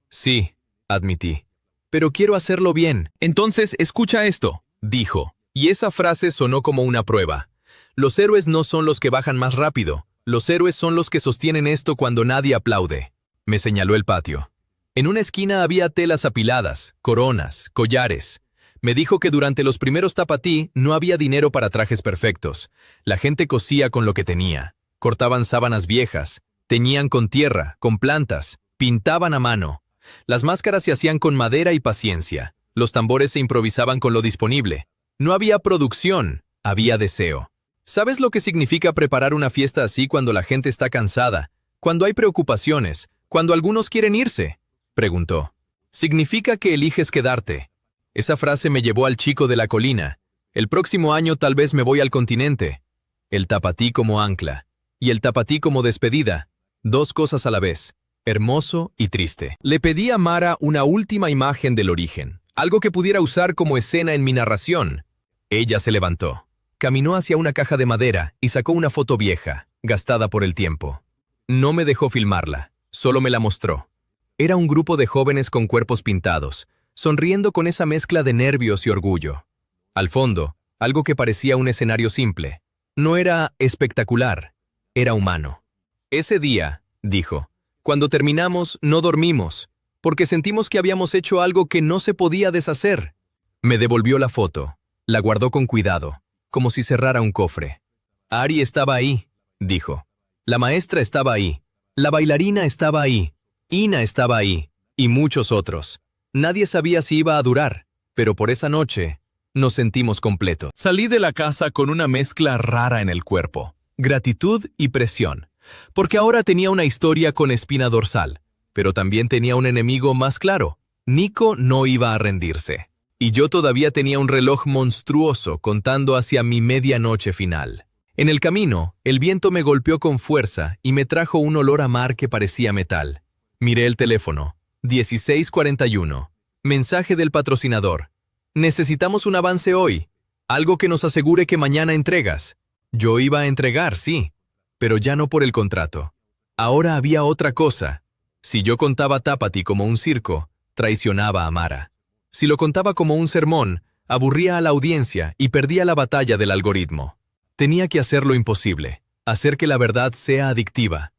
«Sí», admití, «pero quiero hacerlo bien». «Entonces escucha esto», dijo, y esa frase sonó como una prueba. «Los héroes no son los que bajan más rápido, los héroes son los que sostienen esto cuando nadie aplaude». Me señaló el patio. En una esquina había telas apiladas, coronas, collares. Me dijo que durante los primeros tapatí no había dinero para trajes perfectos. La gente cosía con lo que tenía. Cortaban sábanas viejas, teñían con tierra, con plantas, pintaban a mano. Las máscaras se hacían con madera y paciencia. Los tambores se improvisaban con lo disponible. No había producción, había deseo. ¿Sabes lo que significa preparar una fiesta así cuando la gente está cansada, cuando hay preocupaciones, cuando algunos quieren irse?, preguntó. «Significa que eliges quedarte». Esa frase me llevó al chico de la colina. El próximo año tal vez me voy al continente. El tapatí como ancla. Y el tapatí como despedida. Dos cosas a la vez. Hermoso y triste. Le pedí a Mara una última imagen del origen, algo que pudiera usar como escena en mi narración. Ella se levantó, caminó hacia una caja de madera y sacó una foto vieja, gastada por el tiempo. No me dejó filmarla, solo me la mostró. Era un grupo de jóvenes con cuerpos pintados, sonriendo con esa mezcla de nervios y orgullo. Al fondo, algo que parecía un escenario simple. No era espectacular, era humano. «Ese día», dijo, «cuando terminamos, no dormimos, porque sentimos que habíamos hecho algo que no se podía deshacer». Me devolvió la foto, la guardó con cuidado, como si cerrara un cofre. «Ari estaba ahí», dijo. «La maestra estaba ahí, la bailarina estaba ahí, Ina estaba ahí, y muchos otros. Nadie sabía si iba a durar, pero por esa noche nos sentimos completos». Salí de la casa con una mezcla rara en el cuerpo, gratitud y presión. Porque ahora tenía una historia con espina dorsal, pero también tenía un enemigo más claro. Nico no iba a rendirse. Y yo todavía tenía un reloj monstruoso contando hacia mi medianoche final. En el camino, el viento me golpeó con fuerza y me trajo un olor a mar que parecía metal. Miré el teléfono. 16:41. Mensaje del patrocinador. Necesitamos un avance hoy. Algo que nos asegure que mañana entregas. Yo iba a entregar, sí, pero ya no por el contrato. Ahora había otra cosa. Si yo contaba Tapatí como un circo, traicionaba a Mara. Si lo contaba como un sermón, aburría a la audiencia y perdía la batalla del algoritmo. Tenía que hacer lo imposible, hacer que la verdad sea adictiva.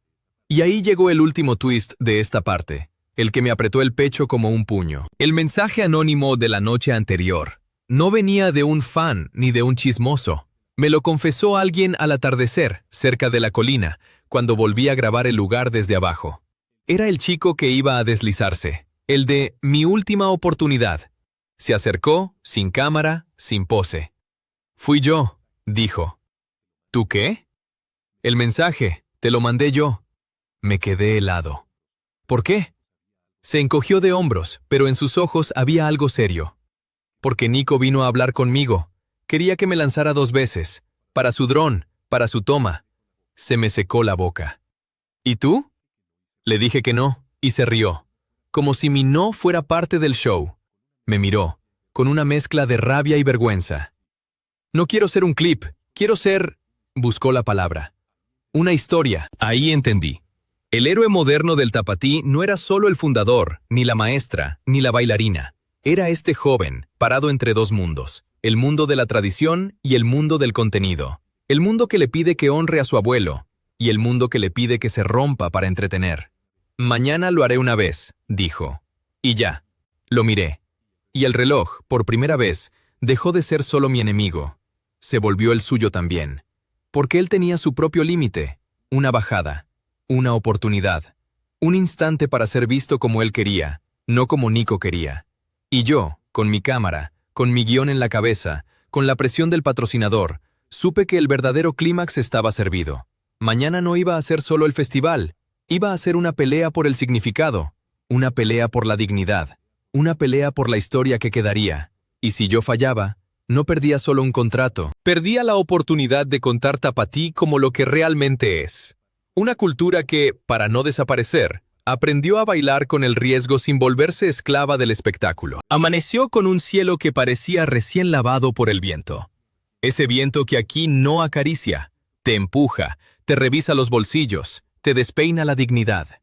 Y ahí llegó el último twist de esta parte, el que me apretó el pecho como un puño. El mensaje anónimo de la noche anterior no venía de un fan ni de un chismoso. Me lo confesó alguien al atardecer, cerca de la colina, cuando volví a grabar el lugar desde abajo. Era el chico que iba a deslizarse, el de mi última oportunidad. Se acercó, sin cámara, sin pose. Fui yo, dijo. ¿Tú qué? El mensaje, te lo mandé yo. Me quedé helado. ¿Por qué? Se encogió de hombros, pero en sus ojos había algo serio. Porque Nico vino a hablar conmigo. Quería que me lanzara 2 veces, para su dron, para su toma. Se me secó la boca. ¿Y tú? Le dije que no, y se rió, como si mi no fuera parte del show. Me miró, con una mezcla de rabia y vergüenza. No quiero ser un clip, quiero ser... Buscó la palabra. Una historia. Ahí entendí. El héroe moderno del Tapatí no era solo el fundador, ni la maestra, ni la bailarina. Era este joven, parado entre 2 mundos. El mundo de la tradición y el mundo del contenido. El mundo que le pide que honre a su abuelo, y el mundo que le pide que se rompa para entretener. Mañana lo haré una vez, dijo. Y ya. Lo miré. Y el reloj, por primera vez, dejó de ser solo mi enemigo. Se volvió el suyo también. Porque él tenía su propio límite, una bajada, una oportunidad, un instante para ser visto como él quería, no como Nico quería. Y yo, con mi cámara, con mi guión en la cabeza, con la presión del patrocinador, supe que el verdadero clímax estaba servido. Mañana no iba a ser solo el festival, iba a ser una pelea por el significado, una pelea por la dignidad, una pelea por la historia que quedaría. Y si yo fallaba, no perdía solo un contrato, perdía la oportunidad de contar Tapatí como lo que realmente es. Una cultura que, para no desaparecer, aprendió a bailar con el riesgo sin volverse esclava del espectáculo. Amaneció con un cielo que parecía recién lavado por el viento. Ese viento que aquí no acaricia, te empuja, te revisa los bolsillos, te despeina la dignidad.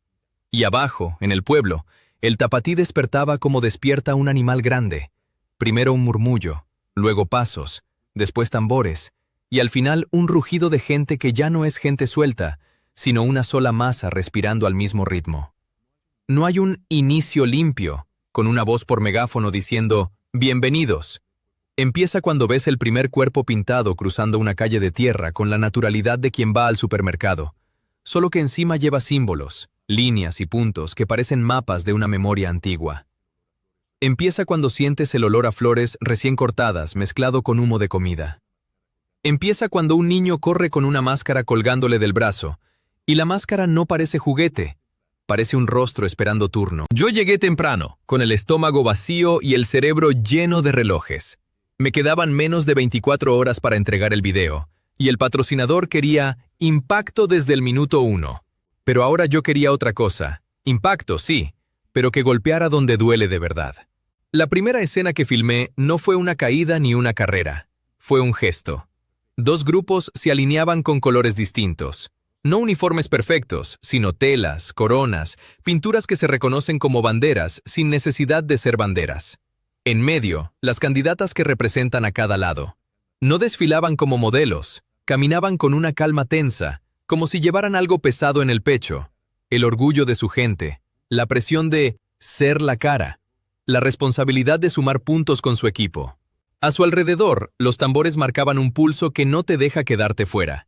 Y abajo, en el pueblo, el Tapatí despertaba como despierta un animal grande. Primero un murmullo, luego pasos, después tambores, y al final un rugido de gente que ya no es gente suelta, sino una sola masa respirando al mismo ritmo. No hay un inicio limpio, con una voz por megáfono diciendo, «Bienvenidos». Empieza cuando ves el primer cuerpo pintado cruzando una calle de tierra con la naturalidad de quien va al supermercado, solo que encima lleva símbolos, líneas y puntos que parecen mapas de una memoria antigua. Empieza cuando sientes el olor a flores recién cortadas mezclado con humo de comida. Empieza cuando un niño corre con una máscara colgándole del brazo, y la máscara no parece juguete, parece un rostro esperando turno. Yo llegué temprano, con el estómago vacío y el cerebro lleno de relojes. Me quedaban menos de 24 horas para entregar el video, y el patrocinador quería impacto desde el minuto 1. Pero ahora yo quería otra cosa. Impacto, sí, pero que golpeara donde duele de verdad. La primera escena que filmé no fue una caída ni una carrera. Fue un gesto. 2 grupos se alineaban con colores distintos. No uniformes perfectos, sino telas, coronas, pinturas que se reconocen como banderas sin necesidad de ser banderas. En medio, las candidatas que representan a cada lado. No desfilaban como modelos, caminaban con una calma tensa, como si llevaran algo pesado en el pecho. El orgullo de su gente, la presión de ser la cara, la responsabilidad de sumar puntos con su equipo. A su alrededor, los tambores marcaban un pulso que no te deja quedarte fuera.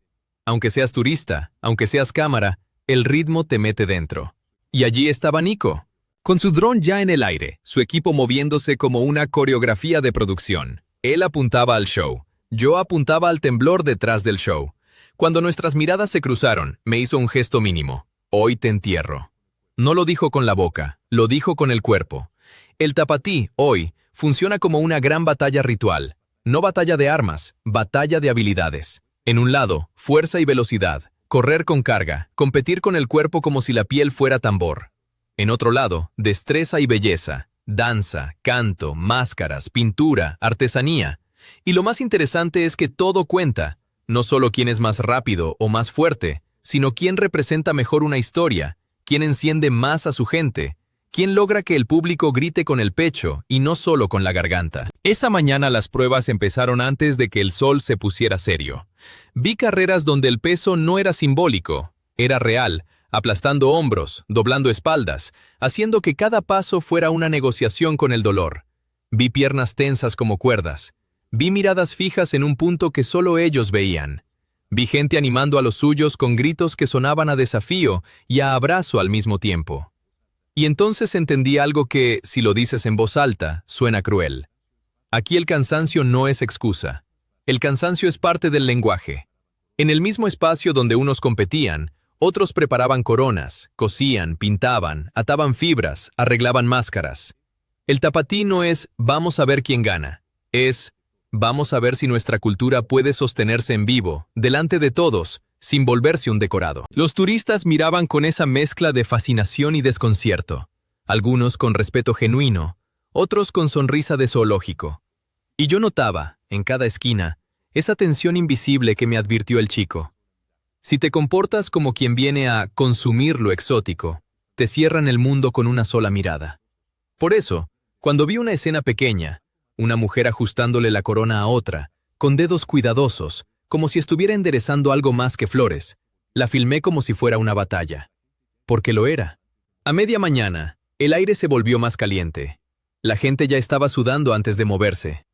Aunque seas turista, aunque seas cámara, el ritmo te mete dentro. Y allí estaba Nico, con su dron ya en el aire, su equipo moviéndose como una coreografía de producción. Él apuntaba al show, yo apuntaba al temblor detrás del show. Cuando nuestras miradas se cruzaron, me hizo un gesto mínimo. Hoy te entierro. No lo dijo con la boca, lo dijo con el cuerpo. El Tapatí, hoy, funciona como una gran batalla ritual. No batalla de armas, batalla de habilidades. En un lado, fuerza y velocidad, correr con carga, competir con el cuerpo como si la piel fuera tambor. En otro lado, destreza y belleza, danza, canto, máscaras, pintura, artesanía. Y lo más interesante es que todo cuenta, no solo quién es más rápido o más fuerte, sino quién representa mejor una historia, quién enciende más a su gente, quién logra que el público grite con el pecho y no solo con la garganta. Esa mañana las pruebas empezaron antes de que el sol se pusiera serio. Vi carreras donde el peso no era simbólico, era real, aplastando hombros, doblando espaldas, haciendo que cada paso fuera una negociación con el dolor. Vi piernas tensas como cuerdas. Vi miradas fijas en un punto que solo ellos veían. Vi gente animando a los suyos con gritos que sonaban a desafío y a abrazo al mismo tiempo. Y entonces entendí algo que, si lo dices en voz alta, suena cruel. Aquí el cansancio no es excusa. El cansancio es parte del lenguaje. En el mismo espacio donde unos competían, otros preparaban coronas, cosían, pintaban, ataban fibras, arreglaban máscaras. El tapatí no es «vamos a ver quién gana», es «vamos a ver si nuestra cultura puede sostenerse en vivo, delante de todos, sin volverse un decorado». Los turistas miraban con esa mezcla de fascinación y desconcierto, algunos con respeto genuino, otros con sonrisa de zoológico. Y yo notaba, en cada esquina, esa tensión invisible que me advirtió el chico. Si te comportas como quien viene a consumir lo exótico, te cierran el mundo con una sola mirada. Por eso, cuando vi una escena pequeña, una mujer ajustándole la corona a otra, con dedos cuidadosos, como si estuviera enderezando algo más que flores, la filmé como si fuera una batalla. Porque lo era. A media mañana, el aire se volvió más caliente. La gente ya estaba sudando antes de moverse.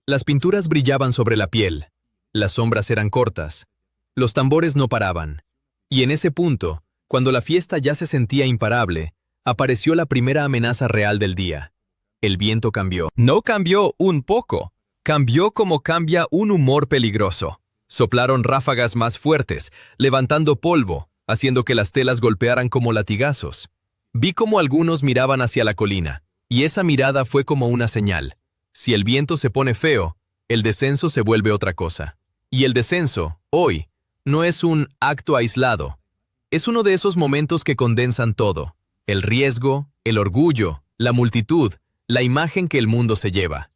Las pinturas brillaban sobre la piel. Las sombras eran cortas. Los tambores no paraban. Y en ese punto, cuando la fiesta ya se sentía imparable, apareció la primera amenaza real del día. El viento cambió. No cambió un poco. Cambió como cambia un humor peligroso. Soplaron ráfagas más fuertes, levantando polvo, haciendo que las telas golpearan como latigazos. Vi cómo algunos miraban hacia la colina, y esa mirada fue como una señal. Si el viento se pone feo, el descenso se vuelve otra cosa. Y el descenso, hoy, no es un acto aislado. Es uno de esos momentos que condensan todo. El riesgo, el orgullo, la multitud, la imagen que el mundo se lleva.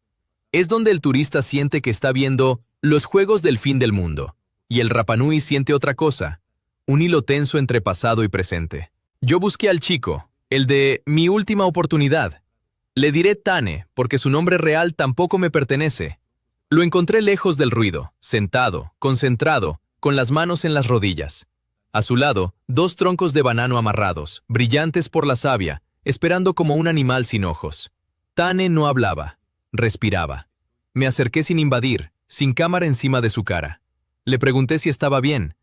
Es donde el turista siente que está viendo los juegos del fin del mundo. Y el Rapa Nui siente otra cosa. Un hilo tenso entre pasado y presente. Yo busqué al chico, el de mi última oportunidad. Le diré Tane, porque su nombre real tampoco me pertenece. Lo encontré lejos del ruido, sentado, concentrado, con las manos en las rodillas. A su lado, 2 troncos de banano amarrados, brillantes por la savia, esperando como un animal sin ojos. Tane no hablaba, respiraba. Me acerqué sin invadir, sin cámara encima de su cara. Le pregunté si estaba bien.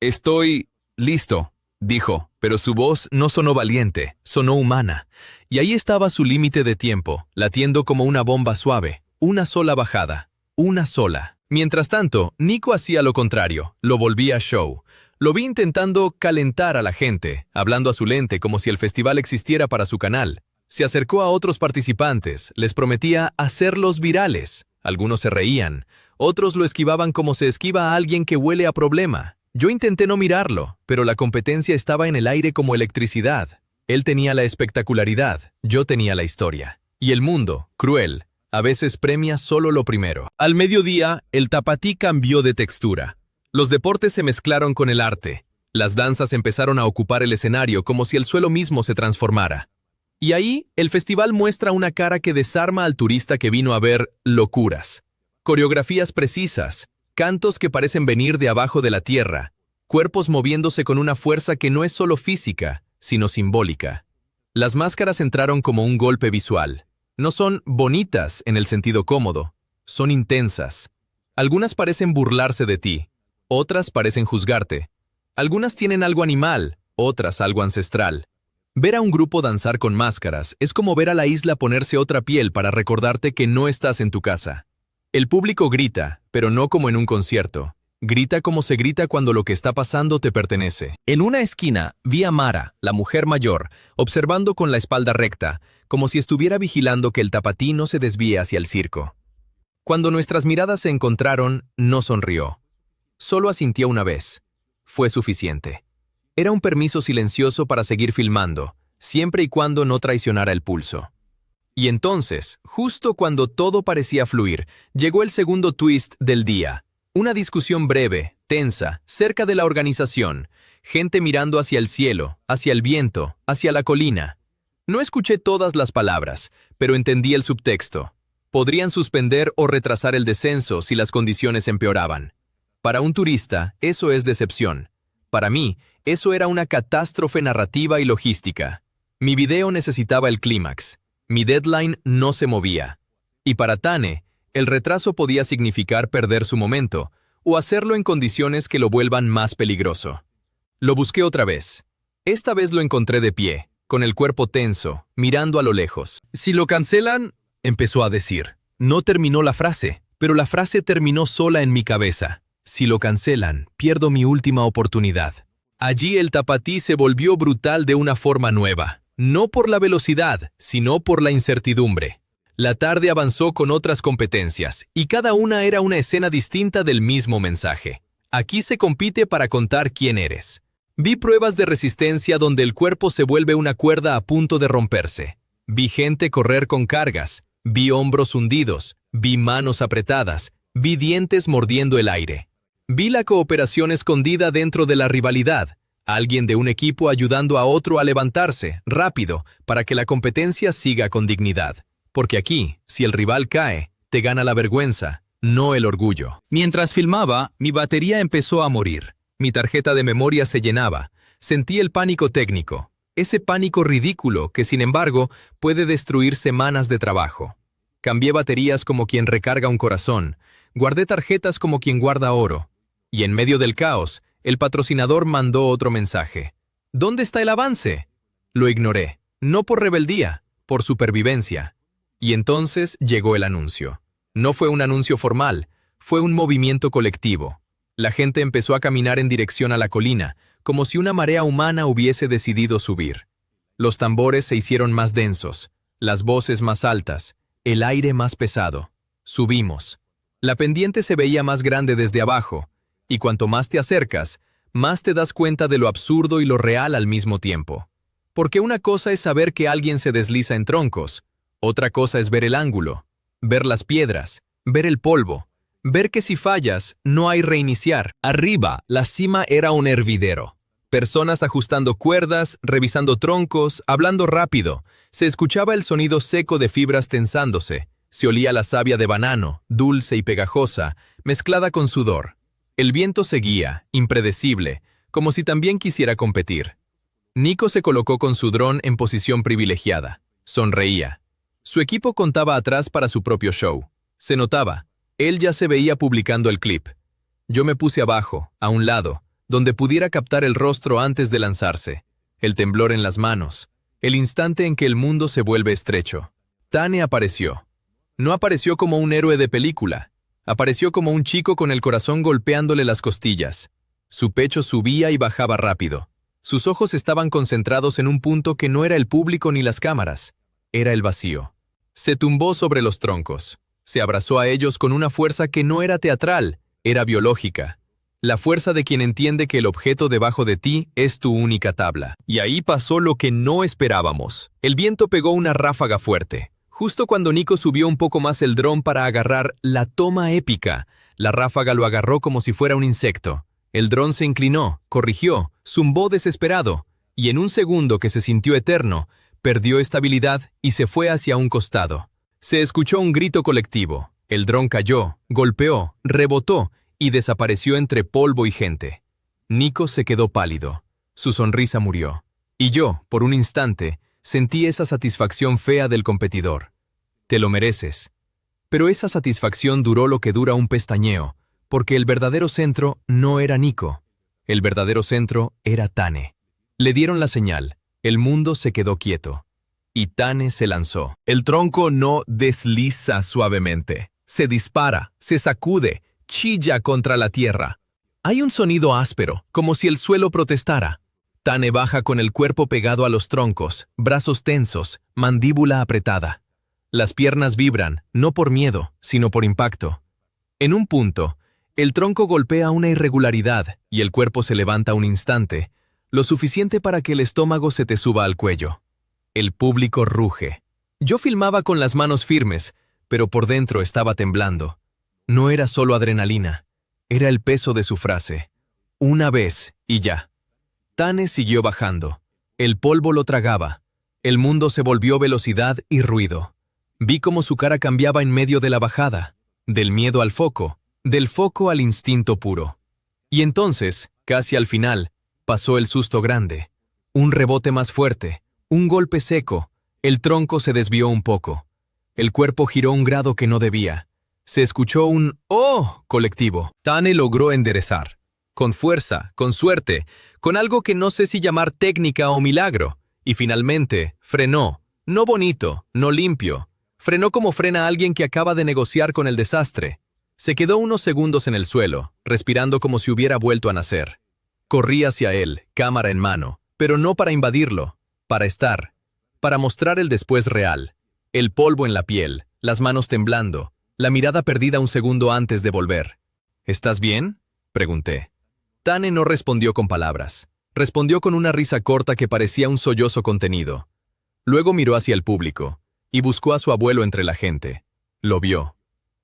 «Estoy listo», dijo, pero su voz no sonó valiente, sonó humana. Y ahí estaba su límite de tiempo, latiendo como una bomba suave, una sola bajada, una sola. Mientras tanto, Nico hacía lo contrario, lo volvía show. Lo vi intentando calentar a la gente, hablando a su lente como si el festival existiera para su canal. Se acercó a otros participantes, les prometía hacerlos virales. Algunos se reían, otros lo esquivaban como se esquiva a alguien que huele a problema. Yo intenté no mirarlo, pero la competencia estaba en el aire como electricidad. Él tenía la espectacularidad, yo tenía la historia. Y el mundo, cruel, a veces premia solo lo primero. Al mediodía, el tapatí cambió de textura. Los deportes se mezclaron con el arte. Las danzas empezaron a ocupar el escenario como si el suelo mismo se transformara. Y ahí, el festival muestra una cara que desarma al turista que vino a ver locuras. Coreografías precisas, cantos que parecen venir de abajo de la tierra, cuerpos moviéndose con una fuerza que no es solo física, sino simbólica. Las máscaras entraron como un golpe visual. No son bonitas en el sentido cómodo, son intensas. Algunas parecen burlarse de ti, otras parecen juzgarte. Algunas tienen algo animal, otras algo ancestral. Ver a un grupo danzar con máscaras es como ver a la isla ponerse otra piel para recordarte que no estás en tu casa. El público grita, pero no como en un concierto. Grita como se grita cuando lo que está pasando te pertenece. En una esquina vi a Mara, la mujer mayor, observando con la espalda recta, como si estuviera vigilando que el tapatí no se desvíe hacia el circo. Cuando nuestras miradas se encontraron, no sonrió. Solo asintió una vez. Fue suficiente. Era un permiso silencioso para seguir filmando, siempre y cuando no traicionara el pulso. Y entonces, justo cuando todo parecía fluir, llegó el segundo twist del día. Una discusión breve, tensa, cerca de la organización. Gente mirando hacia el cielo, hacia el viento, hacia la colina. No escuché todas las palabras, pero entendí el subtexto. Podrían suspender o retrasar el descenso si las condiciones empeoraban. Para un turista, eso es decepción. Para mí, eso era una catástrofe narrativa y logística. Mi video necesitaba el clímax. Mi deadline no se movía. Y para Tane, el retraso podía significar perder su momento, o hacerlo en condiciones que lo vuelvan más peligroso. Lo busqué otra vez. Esta vez lo encontré de pie, con el cuerpo tenso, mirando a lo lejos. Si lo cancelan, empezó a decir. No terminó la frase, pero la frase terminó sola en mi cabeza. Si lo cancelan, pierdo mi última oportunidad. Allí el tapatí se volvió brutal de una forma nueva. No por la velocidad, sino por la incertidumbre. La tarde avanzó con otras competencias, y cada una era una escena distinta del mismo mensaje. Aquí se compite para contar quién eres. Vi pruebas de resistencia donde el cuerpo se vuelve una cuerda a punto de romperse. Vi gente correr con cargas, vi hombros hundidos, vi manos apretadas, vi dientes mordiendo el aire. Vi la cooperación escondida dentro de la rivalidad, alguien de un equipo ayudando a otro a levantarse, rápido, para que la competencia siga con dignidad. Porque aquí, si el rival cae, te gana la vergüenza, no el orgullo. Mientras filmaba, mi batería empezó a morir. Mi tarjeta de memoria se llenaba. Sentí el pánico técnico. Ese pánico ridículo que, sin embargo, puede destruir semanas de trabajo. Cambié baterías como quien recarga un corazón. Guardé tarjetas como quien guarda oro. Y en medio del caos, el patrocinador mandó otro mensaje. ¿Dónde está el avance? Lo ignoré. No por rebeldía, por supervivencia. Y entonces llegó el anuncio. No fue un anuncio formal, fue un movimiento colectivo. La gente empezó a caminar en dirección a la colina, como si una marea humana hubiese decidido subir. Los tambores se hicieron más densos, las voces más altas, el aire más pesado. Subimos. La pendiente se veía más grande desde abajo, y cuanto más te acercas, más te das cuenta de lo absurdo y lo real al mismo tiempo. Porque una cosa es saber que alguien se desliza en troncos, otra cosa es ver el ángulo, ver las piedras, ver el polvo, ver que si fallas, no hay reiniciar. Arriba, la cima era un hervidero. Personas ajustando cuerdas, revisando troncos, hablando rápido. Se escuchaba el sonido seco de fibras tensándose. Se olía la savia de banano, dulce y pegajosa, mezclada con sudor. El viento seguía, impredecible, como si también quisiera competir. Nico se colocó con su dron en posición privilegiada. Sonreía. Su equipo contaba atrás para su propio show. Se notaba. Él ya se veía publicando el clip. Yo me puse abajo, a un lado, donde pudiera captar el rostro antes de lanzarse. El temblor en las manos. El instante en que el mundo se vuelve estrecho. Tane apareció. No apareció como un héroe de película. Apareció como un chico con el corazón golpeándole las costillas. Su pecho subía y bajaba rápido. Sus ojos estaban concentrados en un punto que no era el público ni las cámaras. Era el vacío. Se tumbó sobre los troncos. Se abrazó a ellos con una fuerza que no era teatral, era biológica. La fuerza de quien entiende que el objeto debajo de ti es tu única tabla. Y ahí pasó lo que no esperábamos. El viento pegó una ráfaga fuerte. Justo cuando Nico subió un poco más el dron para agarrar la toma épica, la ráfaga lo agarró como si fuera un insecto. El dron se inclinó, corrigió, zumbó desesperado, y en un segundo que se sintió eterno, perdió estabilidad y se fue hacia un costado. Se escuchó un grito colectivo. El dron cayó, golpeó, rebotó y desapareció entre polvo y gente. Nico se quedó pálido. Su sonrisa murió. Y yo, por un instante, sentí esa satisfacción fea del competidor. Te lo mereces. Pero esa satisfacción duró lo que dura un pestañeo, porque el verdadero centro no era Nico. El verdadero centro era Tane. Le dieron la señal. El mundo se quedó quieto. Y Tane se lanzó. El tronco no desliza suavemente. Se dispara, se sacude, chilla contra la tierra. Hay un sonido áspero, como si el suelo protestara. Tane baja con el cuerpo pegado a los troncos, brazos tensos, mandíbula apretada. Las piernas vibran, no por miedo, sino por impacto. En un punto, El tronco golpea una irregularidad y el cuerpo se levanta un instante, lo suficiente para que el estómago se te suba al cuello. El público ruge. Yo filmaba con las manos firmes, pero por dentro estaba temblando. No era solo adrenalina, era el peso de su frase. Una vez y ya. Tane siguió bajando. El polvo lo tragaba. El mundo se volvió velocidad y ruido. Vi cómo su cara cambiaba en medio de la bajada, del miedo al foco, del foco al instinto puro. Y entonces, casi al final, pasó el susto grande. Un rebote más fuerte, un golpe seco, el tronco se desvió un poco. El cuerpo giró un grado que no debía. Se escuchó un ¡oh! Colectivo. Tane logró enderezar. Con fuerza, con suerte, con algo que no sé si llamar técnica o milagro. Y finalmente, frenó. No bonito, no limpio. Frenó como frena alguien que acaba de negociar con el desastre. Se quedó unos segundos en el suelo, respirando como si hubiera vuelto a nacer. Corrí hacia él, cámara en mano, pero no para invadirlo, para estar, para mostrar el después real. El polvo en la piel, las manos temblando, la mirada perdida un segundo antes de volver. ¿Estás bien?, pregunté. Tane no respondió con palabras. Respondió con una risa corta que parecía un sollozo contenido. Luego miró hacia el público y buscó a su abuelo entre la gente. Lo vio.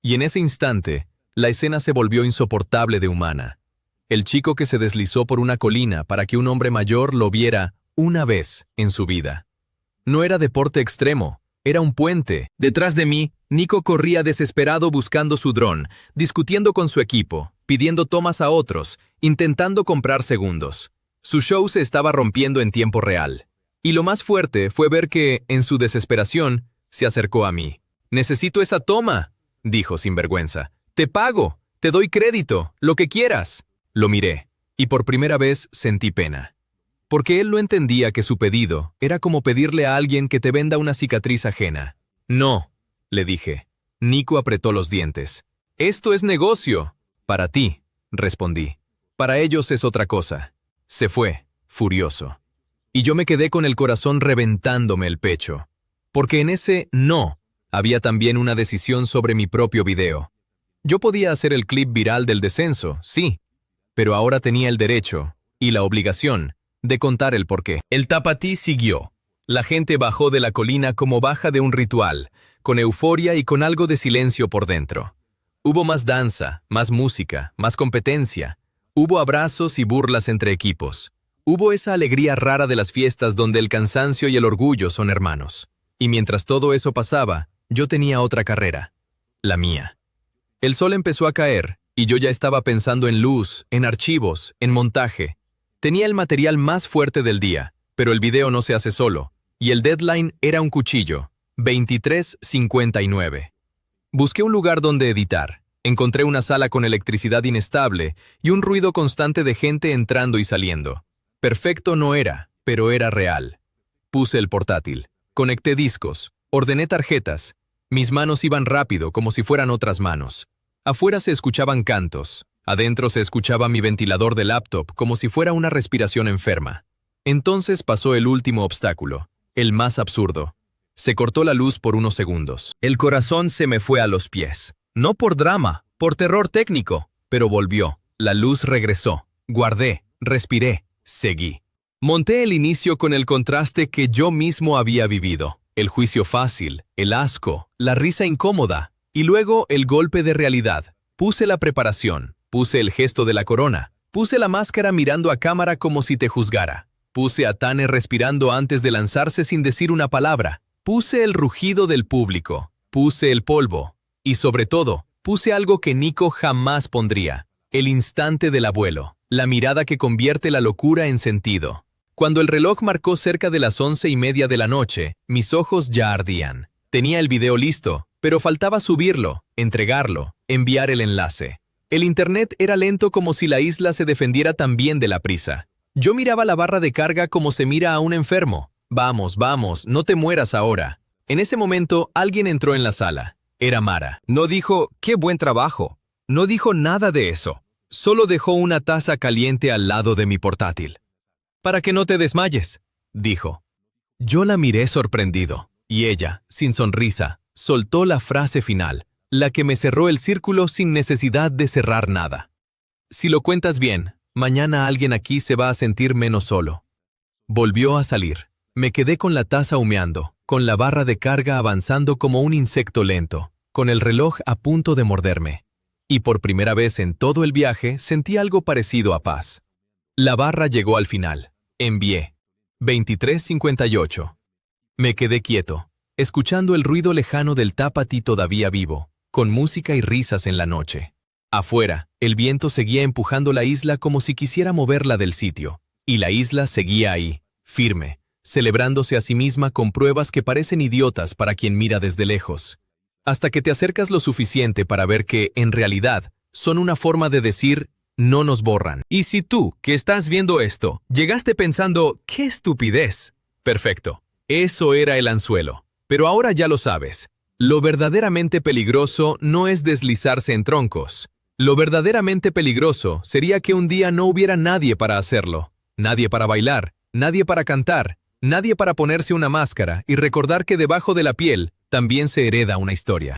Y en ese instante, la escena se volvió insoportable de humana. El chico que se deslizó por una colina para que un hombre mayor lo viera una vez en su vida. No era deporte extremo, era un puente. Detrás de mí, Nico corría desesperado buscando su dron, discutiendo con su equipo, pidiendo tomas a otros, intentando comprar segundos. Su show se estaba rompiendo en tiempo real. Y lo más fuerte fue ver que, en su desesperación, se acercó a mí. «Necesito esa toma», dijo sin vergüenza. «Te pago, te doy crédito, lo que quieras». Lo miré, y por primera vez sentí pena. Porque él no entendía que su pedido era como pedirle a alguien que te venda una cicatriz ajena. «No», le dije. Nico apretó los dientes. «Esto es negocio». «Para ti», respondí. «Para ellos es otra cosa». Se fue, furioso. Y yo me quedé con el corazón reventándome el pecho. Porque en ese no había también una decisión sobre mi propio video. Yo podía hacer el clip viral del descenso, sí, pero ahora tenía el derecho, y la obligación, de contar el porqué. El tapatí siguió. La gente bajó de la colina como baja de un ritual, con euforia y con algo de silencio por dentro. Hubo más danza, más música, más competencia. Hubo abrazos y burlas entre equipos. Hubo esa alegría rara de las fiestas donde el cansancio y el orgullo son hermanos. Y mientras todo eso pasaba, yo tenía otra carrera, la mía. El sol empezó a caer, y yo ya estaba pensando en luz, en archivos, en montaje. Tenía el material más fuerte del día, pero el video no se hace solo, y el deadline era un cuchillo, 23:59. Busqué un lugar donde editar. Encontré una sala con electricidad inestable y un ruido constante de gente entrando y saliendo. Perfecto no era, pero era real. Puse el portátil, conecté discos, ordené tarjetas. Mis manos iban rápido como si fueran otras manos. Afuera se escuchaban cantos. Adentro se escuchaba mi ventilador de laptop como si fuera una respiración enferma. Entonces pasó el último obstáculo, el más absurdo. Se cortó la luz por unos segundos. El corazón se me fue a los pies. No por drama, por terror técnico, pero volvió. La luz regresó. Guardé, respiré, seguí. Monté el inicio con el contraste que yo mismo había vivido. El juicio fácil, el asco, la risa incómoda, y luego el golpe de realidad. Puse la preparación, puse el gesto de la corona, puse la máscara mirando a cámara como si te juzgara. Puse a Tane respirando antes de lanzarse sin decir una palabra. Puse el rugido del público, puse el polvo. Y sobre todo, puse algo que Nico jamás pondría, el instante del abuelo, la mirada que convierte la locura en sentido. Cuando el reloj marcó cerca de las 11:30 de la noche, mis ojos ya ardían. Tenía el video listo, pero faltaba subirlo, entregarlo, enviar el enlace. El internet era lento como si la isla se defendiera también de la prisa. Yo miraba la barra de carga como se mira a un enfermo. Vamos, vamos, no te mueras ahora. En ese momento, alguien entró en la sala. Era Mara. No dijo, qué buen trabajo. No dijo nada de eso. Solo dejó una taza caliente al lado de mi portátil. Para que no te desmayes, dijo. Yo la miré sorprendido, y ella, sin sonrisa, soltó la frase final. la que me cerró el círculo sin necesidad de cerrar nada. Si lo cuentas bien, mañana alguien aquí se va a sentir menos solo. Volvió a salir. Me quedé con la taza humeando, con la barra de carga avanzando como un insecto lento, con el reloj a punto de morderme. Y por primera vez en todo el viaje sentí algo parecido a paz. La barra llegó al final. Envié. 23:58. Me quedé quieto, escuchando el ruido lejano del Tapatí todavía vivo, con música y risas en la noche. Afuera, el viento seguía empujando la isla como si quisiera moverla del sitio, y la isla seguía ahí, firme, celebrándose a sí misma con pruebas que parecen idiotas para quien mira desde lejos. Hasta que te acercas lo suficiente para ver que, en realidad, son una forma de decir, no nos borran. Y si tú, que estás viendo esto, llegaste pensando, ¡qué estupidez! Perfecto. Eso era el anzuelo. Pero ahora ya lo sabes. Lo verdaderamente peligroso no es deslizarse en troncos. Lo verdaderamente peligroso sería que un día no hubiera nadie para hacerlo. Nadie para bailar, nadie para cantar, nadie para ponerse una máscara y recordar que debajo de la piel también se hereda una historia.